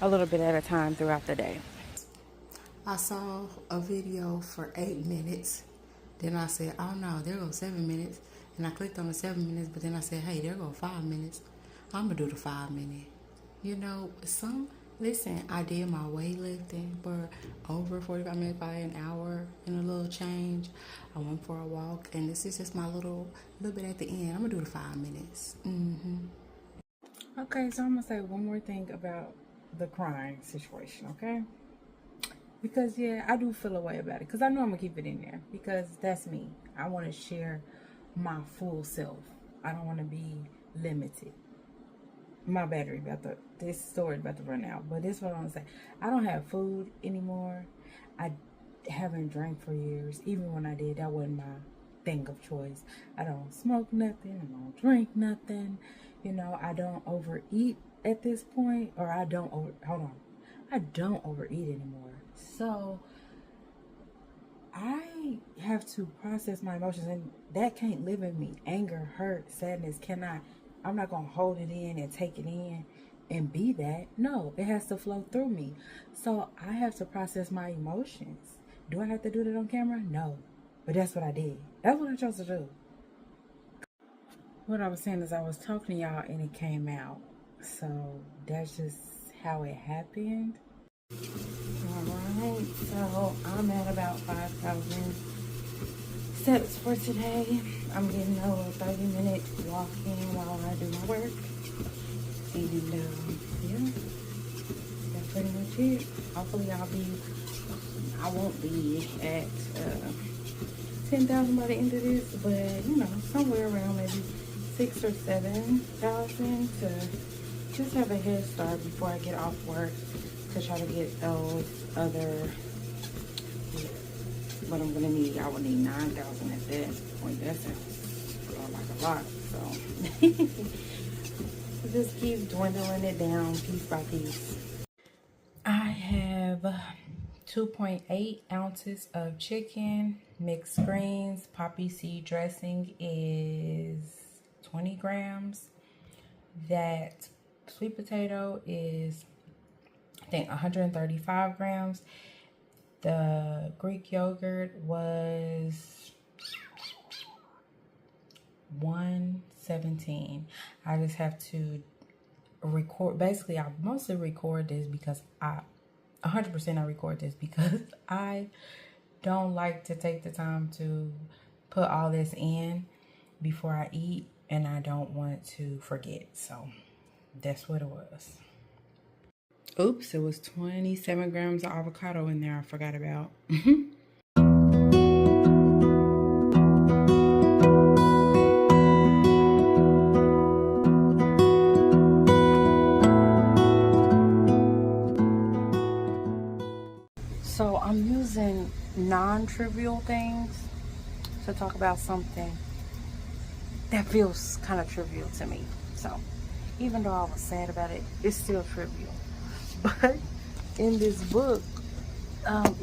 a little bit at a time throughout the day. I saw a video for 8 minutes. Then I said, oh no, there goes 7 minutes. And I clicked on the 7 minutes, but then I said, hey, there go 5 minutes. I'm gonna do the 5 minute. You know, listen, I did my weightlifting for over 45 minutes, by an hour and a little change. I went for a walk, and this is just my little bit at the end. I'm gonna do the 5 minutes. Okay, so I'm gonna say one more thing about the crying situation, okay? Because yeah, I do feel a way about it, because I know I'm gonna keep it in there, because that's me. I want to share my full self. I don't want to be limited. My battery this story about to run out, but this is what I want to say. I don't have food anymore. I haven't drank for years. Even when I did, that wasn't my thing of choice. I don't smoke nothing. I don't drink nothing. You know, I don't overeat at this point, or I don't overeat anymore. So I have to process my emotions, and that can't live in me. Anger, hurt, sadness cannot. I'm not going to hold it in and take it in and be that. No, it has to flow through me. So I have to process my emotions. Do I have to do that on camera? No. But that's what I did. That's what I chose to do. What I was saying is I was talking to y'all and it came out. So that's just how it happened. Alright, so I'm at about 5,000 steps for today. I'm getting a little 30-minute walking while I do my work. And yeah, that's pretty much it. Hopefully I won't be at 10,000 by the end of this, but you know, somewhere around maybe 6,000 or 7,000 to just have a head start before I get off work, to try to get those other, what I'm gonna need. I will need 9,000 at that point. That sounds like a lot. So just keep dwindling it down piece by piece. I have 2.8 ounces of chicken, mixed greens, poppy seed dressing is 20 grams. That sweet potato is, I think, 135 grams. The Greek yogurt was 1:17. I just have to record. Basically, I mostly record this because 100% I record this because I don't like to take the time to put all this in before I eat, and I don't want to forget. So that's what it was. Oops, it was 27 grams of avocado in there I forgot about. So I'm using non-trivial things to talk about something that feels kind of trivial to me. So even though I was sad about it, it's still trivial. But in this book,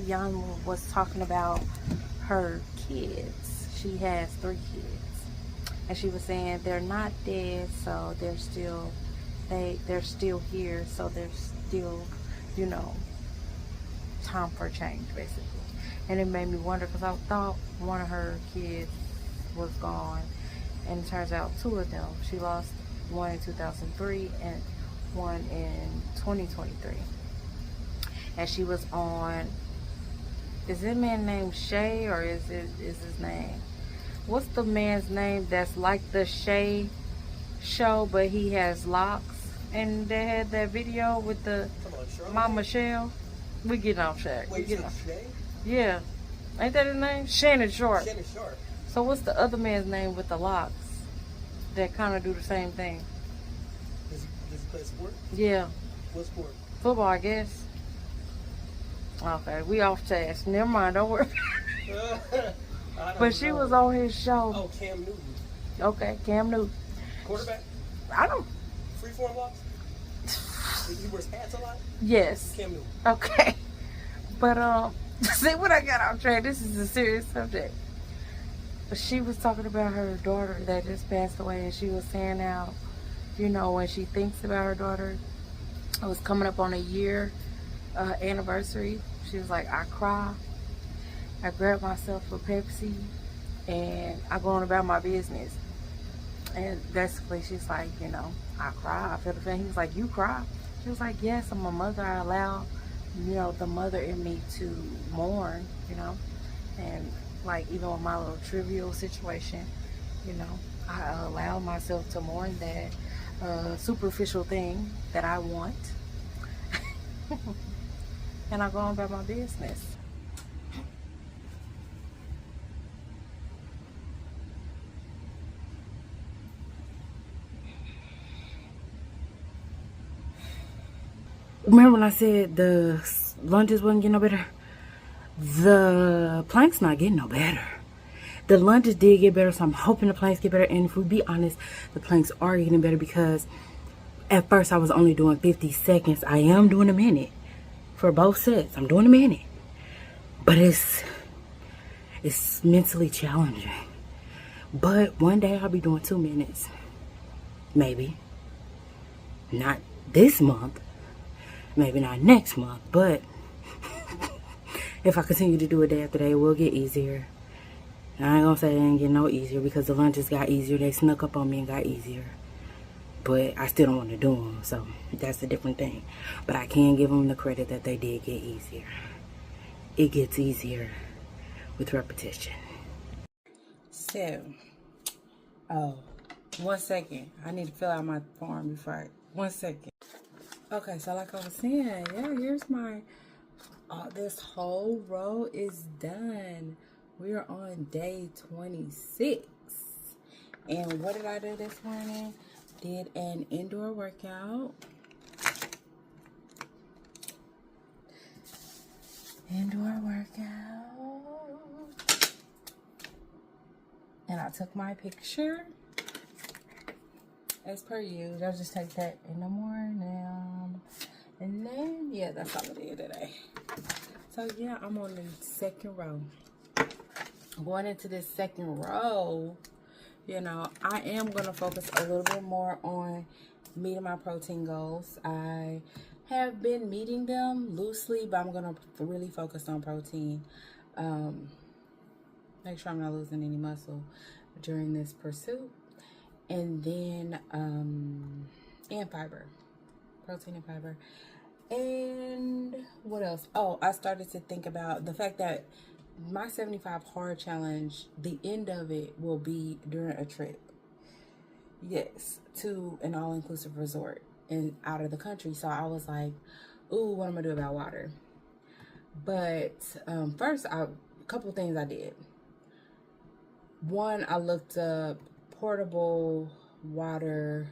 Yan was talking about her kids. She has 3 kids, and she was saying they're not dead, so they're still here, so there's still, you know, time for change, basically. And it made me wonder, because I thought one of her kids was gone, and it turns out 2 of them. She lost one in 2003 and one in 2023. And she was on, is it a man named Shay, or is his name, what's the man's name that's like the Shay show but he has locks, and they had that video with the Mama Michelle. We getting off track. Wait, you said Shay? Yeah. Ain't that his name? Shannon Sharp. Shannon Sharp. So what's the other man's name with the locks that kind of do the same thing? Does he play sport? Yeah. What sport? Football, I guess. Okay, we off task. Never mind, don't worry. But she was on his show. Oh, Cam Newton. Okay, Cam Newton. Quarterback? I don't. Freeform locks? He wears hats a lot? Yes. Cam Newton. Okay. But see what I got off track. This is a serious subject. But she was talking about her daughter that just passed away, and she was saying how, you know, when she thinks about her daughter, it was coming up on a year anniversary. She was like, I cry, I grab myself a Pepsi, and I go on about my business. And basically she's like, you know, I cry, I feel the pain. He was like, you cry? She was like, yes, I'm a mother. I allow, you know, the mother in me to mourn, you know. And like, even with my little trivial situation, you know, I allow myself to mourn that superficial thing that I want. And I go on about my business. Remember when I said the lunges wasn't getting no better? The planks not getting no better. The lunges did get better, so I'm hoping the planks get better. And if we be honest, the planks are getting better, because at first I was only doing 50 seconds. I am doing a minute for both sets. I'm doing a minute. But it's mentally challenging. But one day I'll be doing 2 minutes. Maybe. Not this month. Maybe not next month. But if I continue to do it day after day, it will get easier. And I ain't gonna say it ain't getting no easier, because the lunges got easier. They snuck up on me and got easier. But I still don't want to do them, so that's a different thing. But I can give them the credit that they did get easier. It gets easier with repetition. So, 1 second. I need to fill out my form before 1 second. Okay, so like I was saying, yeah, here's my, this whole row is done. We are on day 26. And what did I do this morning? Did an indoor workout. And I took my picture. As per usual, I'll just take that in the morning. And then, yeah, that's all I did today. So, yeah, I'm on the second row. Going into this second row, you know, I am going to focus a little bit more on meeting my protein goals. I have been meeting them loosely, but I'm going to really focus on protein. Make sure I'm not losing any muscle during this pursuit. and then and fiber, protein and fiber. And what else? Oh, I started to think about the fact that my 75 hard challenge, the end of it will be during a trip. Yes, to an all-inclusive resort and out of the country. So I was like, ooh, what am I gonna do about water? But first, a couple of things I did. One, I looked up portable water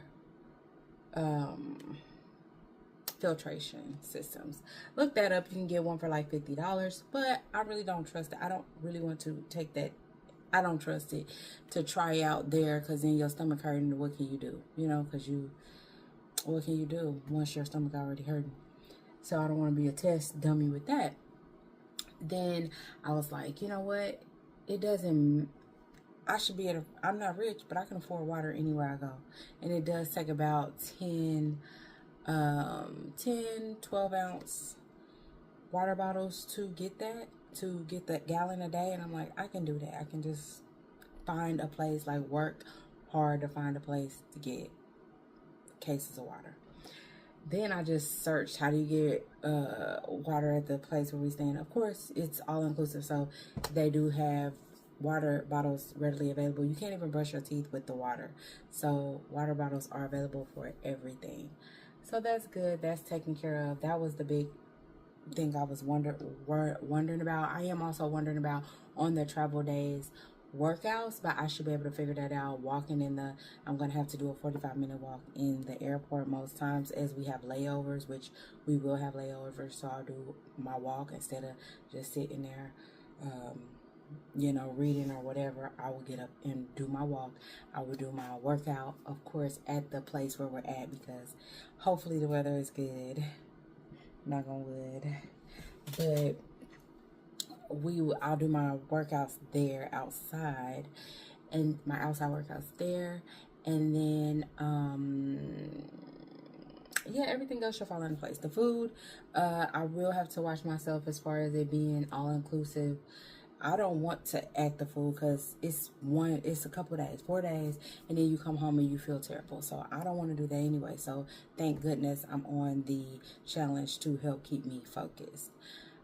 filtration systems. Look that up. You can get one for like $50, but I really don't trust it. I don't really want to take that. I don't trust it to try out there, because then your stomach hurting. What can you do? You know, because what can you do once your stomach already hurting? So I don't want to be a test dummy with that. Then I was like, you know what? I should be I'm not rich, but I can afford water anywhere I go. And it does take about 12 ounce water bottles to get that gallon a day. And I'm like, I can do that. I can just find a place, like work hard to find a place to get cases of water. Then I just searched, how do you get water at the place where we stay? Of course, it's all inclusive, so they do have water bottles readily available. You can't even brush your teeth with the water, so water bottles are available for everything. So that's good. That's taken care of. That was the big thing I was wondering about. I am also wondering about on the travel days workouts, but I should be able to figure that out. I'm gonna have to do a 45-minute walk in the airport most times, as we have layovers, which we will have layovers. So I'll do my walk instead of just sitting there reading or whatever. I will get up and do my walk. I will do my workout, of course, at the place where we're at, because hopefully the weather is good. Knock on wood. But I'll do my workouts there outside, and my outside workouts there, and then everything else should fall into place. The food, I will have to watch myself as far as it being all inclusive. I don't want to add the food, because it's a couple days, 4 days, and then you come home and you feel terrible. So I don't want to do that anyway. So thank goodness I'm on the challenge to help keep me focused.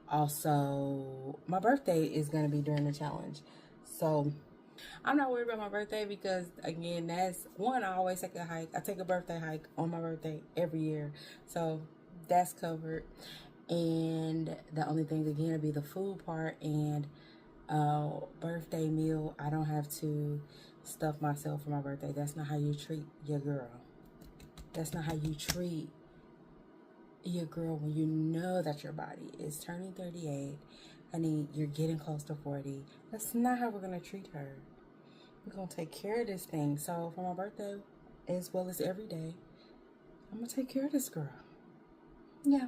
Also, my birthday is going to be during the challenge. So I'm not worried about my birthday, because again, that's one, I always take a hike. I take a birthday hike on my birthday every year. So that's covered. And the only thing again will be the food part and birthday meal. I don't have to stuff myself for my birthday. That's not how you treat your girl. That's not how you treat your girl when you know that your body is turning 38. Honey, you're getting close to 40. That's not how we're going to treat her. We're going to take care of this thing. So for my birthday, as well as every day, I'm going to take care of this girl. Yeah.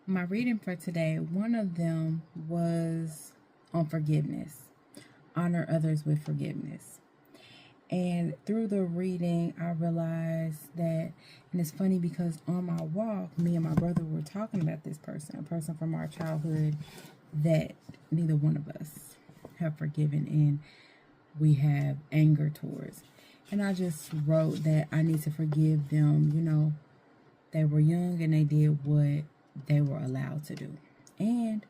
My reading for today, one of them was on forgiveness. Honor others with forgiveness. And through the reading, I realized that, and it's funny because on my walk, me and my brother were talking about this person, a person from our childhood that neither one of us have forgiven, and we have anger towards. And I just wrote that I need to forgive them. They were young and they did what they were allowed to do. And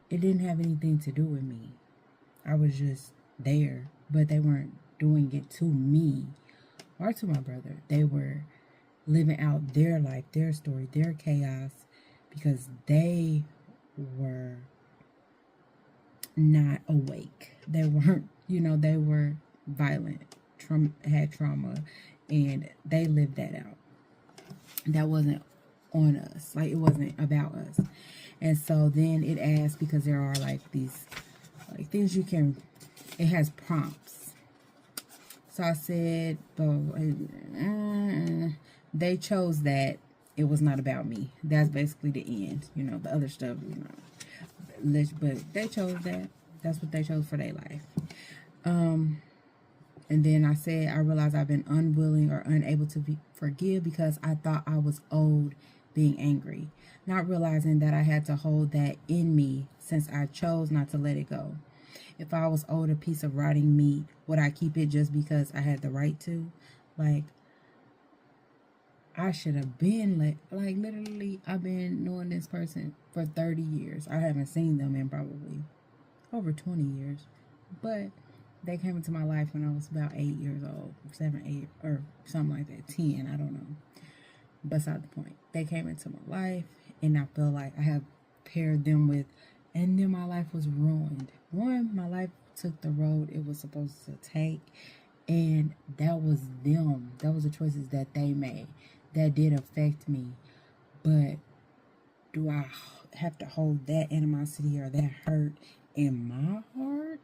it didn't have anything to do with me. I was just there, but they weren't doing it to me or to my brother. They were living out their life, their story, their chaos, because they were not awake. They weren't, they were violent, had trauma, and they lived that out. That wasn't on us. Like, it wasn't about us. And so then it asks, because there are these things it has prompts. So I said, they chose that. It was not about me. That's basically the end. The other stuff, but they chose that. That's what they chose for their life. And then I said, I realized I've been unwilling or unable to forgive because I thought I was owed being angry, not realizing that I had to hold that in me since I chose not to let it go. if I was owed a piece of rotting meat, would I keep it just because I had the right to? Like, I should have been like literally, I've been knowing this person for 30 years. I haven't seen them in probably over 20 years. But they came into my life when I was about 8 years old, 7, 8, or something like that, 10, I don't know. Beside the point. They came into my life, and I feel like I have paired them with, and then my life was ruined. One, my life took the road it was supposed to take, and that was them. That was the choices that they made. That did affect me. But do I have to hold that animosity or that hurt in my heart?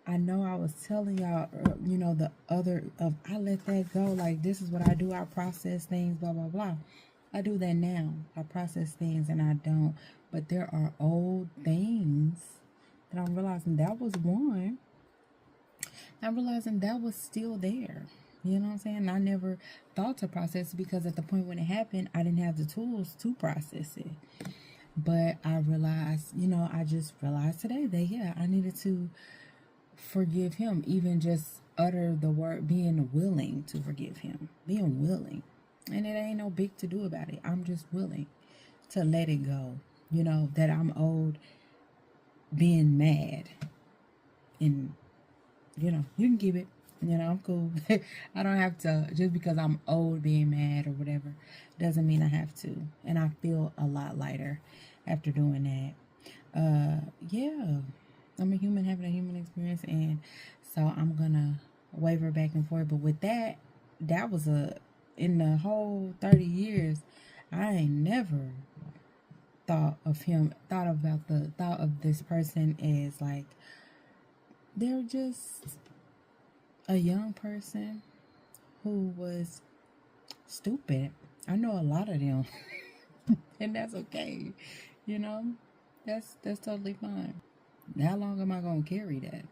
I know I was telling y'all, you know, the other of I let that go. Like, this is what I do. I process things, blah, blah, blah. I do that now. I process things and I don't. But there are old things that I'm realizing that was one. I'm realizing that was still there. You know what I'm saying? I never thought to process it because at the point when it happened, I didn't have the tools to process it. But I realized, you know, I just realized today that, yeah, I needed to forgive him. Even just utter the word, being willing to forgive him. Being willing. And it ain't no big to do about it. I'm just willing to let it go. You know, that I'm owed being mad. And, you know, you can keep it. You know, I'm cool. I don't have to, just because I'm old being mad or whatever, doesn't mean I have to. And I feel a lot lighter after doing that. Yeah, I'm a human having a human experience. And so I'm going to waver back and forth. But with that, that was in the whole 30 years, I ain't never thought of this person as like, they're just a young person who was stupid. I know a lot of them. And that's okay. You know, that's totally fine. How long am I going to carry that?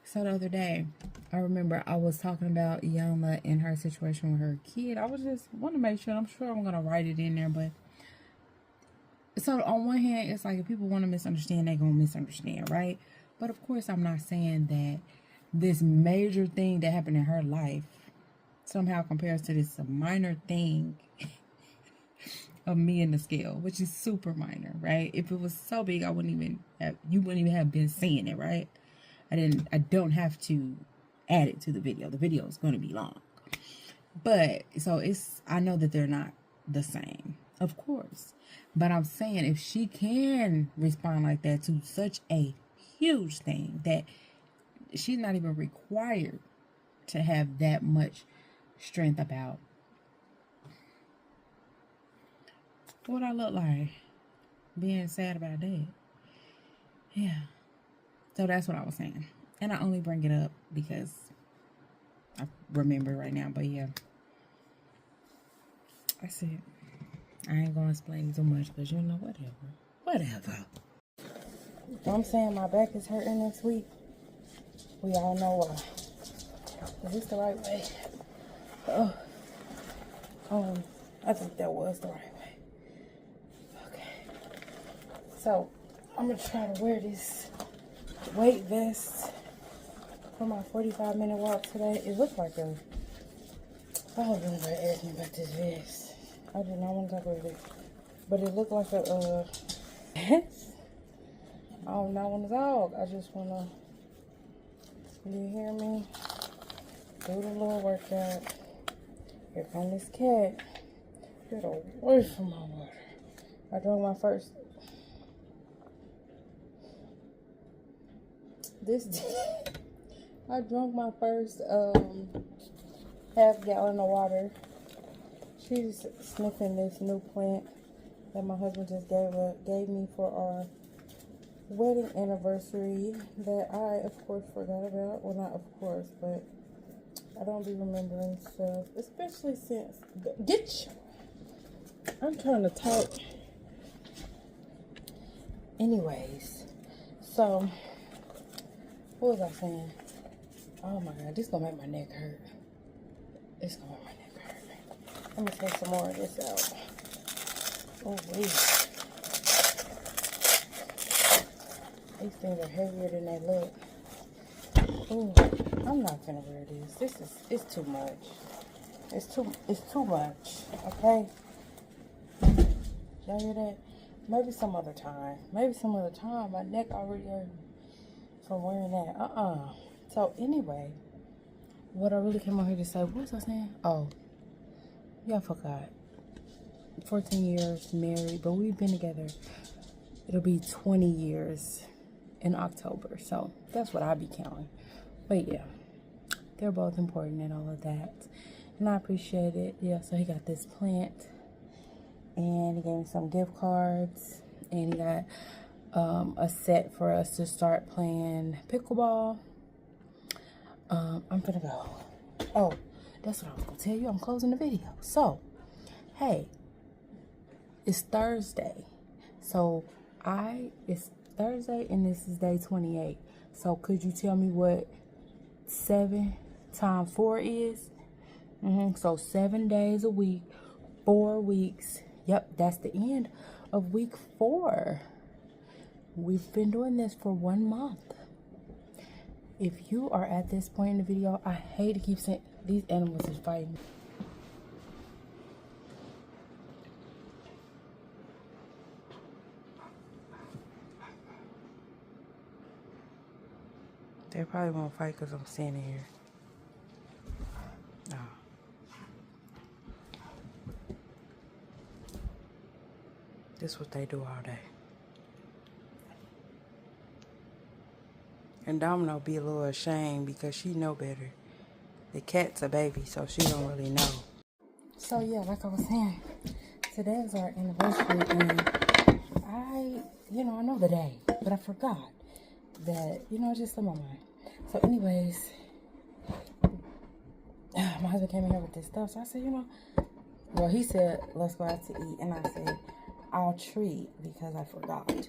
So the other day, I remember I was talking about Yama and her situation with her kid. I was just want to make sure, I'm sure I'm going to write it in there, but so on one hand, it's like if people want to misunderstand, they're going to misunderstand, right? But of course, I'm not saying that this major thing that happened in her life somehow compares to this minor thing of me in the scale, which is super minor, right? If it was so big, you wouldn't even have been seeing it, right? I don't have to add it to the video. The video is going to be long. But, so I know that they're not the same, of course. But I'm saying if she can respond like that to such a huge thing that she's not even required to have that much strength about, what I look like being sad about that. Yeah. So that's what I was saying. And I only bring it up because I remember right now. But yeah, that's it. I ain't gonna explain too much because you know, whatever. I'm saying my back is hurting next week. We all know why. Is this the right way? I think that was the right way. Okay. So I'm gonna try to wear this weight vest for my 45-minute walk today. It looked like a... I hope nobody asked me about this vest. I did not want to talk about it. But it looked like a vest. I do not want to talk. I just want to... You hear me? Do the little workout. Here comes this cat. Get away from my water. I drank my first... I drank my first half gallon of water. She's sniffing this new plant that my husband just gave me for our wedding anniversary that I of course forgot about. Well, not of course, but I don't be remembering stuff, especially since I'm trying to talk. Anyways, so what was I saying? Oh my god, this is gonna make my neck hurt. It's gonna make my neck hurt. I'm gonna take some more of this out. Oh wait. These things are heavier than they look. Ooh, I'm not gonna wear this. It's too much. It's too much. Okay. Y'all hear that? Maybe some other time. Maybe some other time. My neck already hurt from wearing that. So anyway, what I really came on here to say, what was I saying? Oh, yeah, I forgot. 14 years married, but we've been together. It'll be 20 years in October. So that's what I'll be counting. But yeah, they're both important and all of that. And I appreciate it. Yeah, so he got this plant. And he gave me some gift cards. And he got a set for us to start playing pickleball. I'm gonna go. Oh, that's what I was gonna tell you. I'm closing the video. So, hey, it's Thursday. So it's Thursday and this is day 28. So could you tell me what 7 times 4 is? So 7 days a week, 4 weeks. Yep, that's the end of week 4. We've been doing this for 1 month. If you are at this point in the video, I hate to keep saying these animals is fighting. They probably won't fight because I'm standing here. No. This is what they do all day. And Domino be a little ashamed because she know better. The cat's a baby, so she don't really know. So yeah, like I was saying, today is our anniversary, and I know the day, but I forgot that, it's just on my mind. So anyways, my husband came in here with this stuff, so I said, well, he said, let's go out to eat, and I said, I'll treat because I forgot.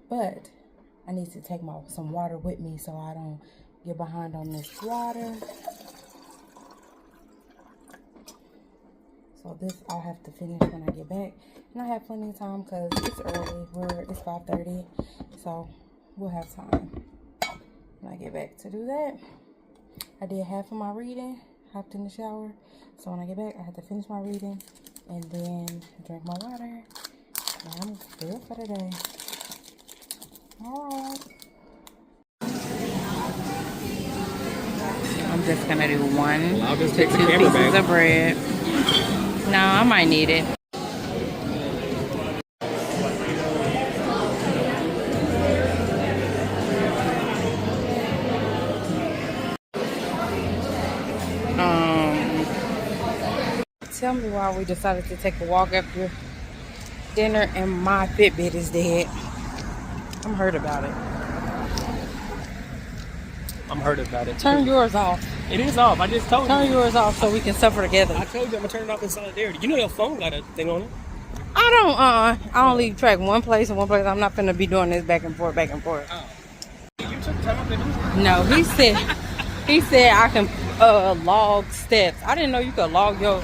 But I need to take some water with me so I don't get behind on this water. So this I'll have to finish when I get back. And I have plenty of time because it's early. It's 5:30. So we'll have time when I get back to do that. I did half of my reading, hopped in the shower. So when I get back, I have to finish my reading and then drink my water. And I'm good for the day. Alright. I'm just gonna do 1 to 2 pieces of bread. No, I might need it. Tell me why we decided to take a walk after dinner and my Fitbit is dead. I'm hurt about it. I'm hurt about it. Turn yours off. It is off. I just told you. Turn yours off so we can suffer together. I told you I'm gonna turn it off in solidarity. You know your phone got a thing on it. I only track one place and one place. I'm not gonna be doing this back and forth, back and forth. Oh. You took time off to do that? No, he said I can log steps. I didn't know you could log your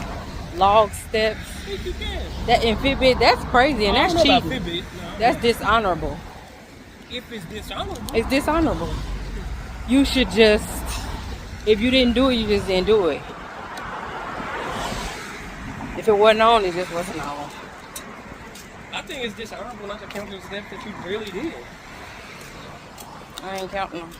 log steps. Yes, you can. That in Fitbit, that's crazy and that's cheating. Fitbit. No. That's dishonorable. If it's dishonorable. It's dishonorable. You should just, if you didn't do it, you just didn't do it. If it wasn't on, it just wasn't on. I think it's dishonorable not to count those steps that you really did. I ain't counting them.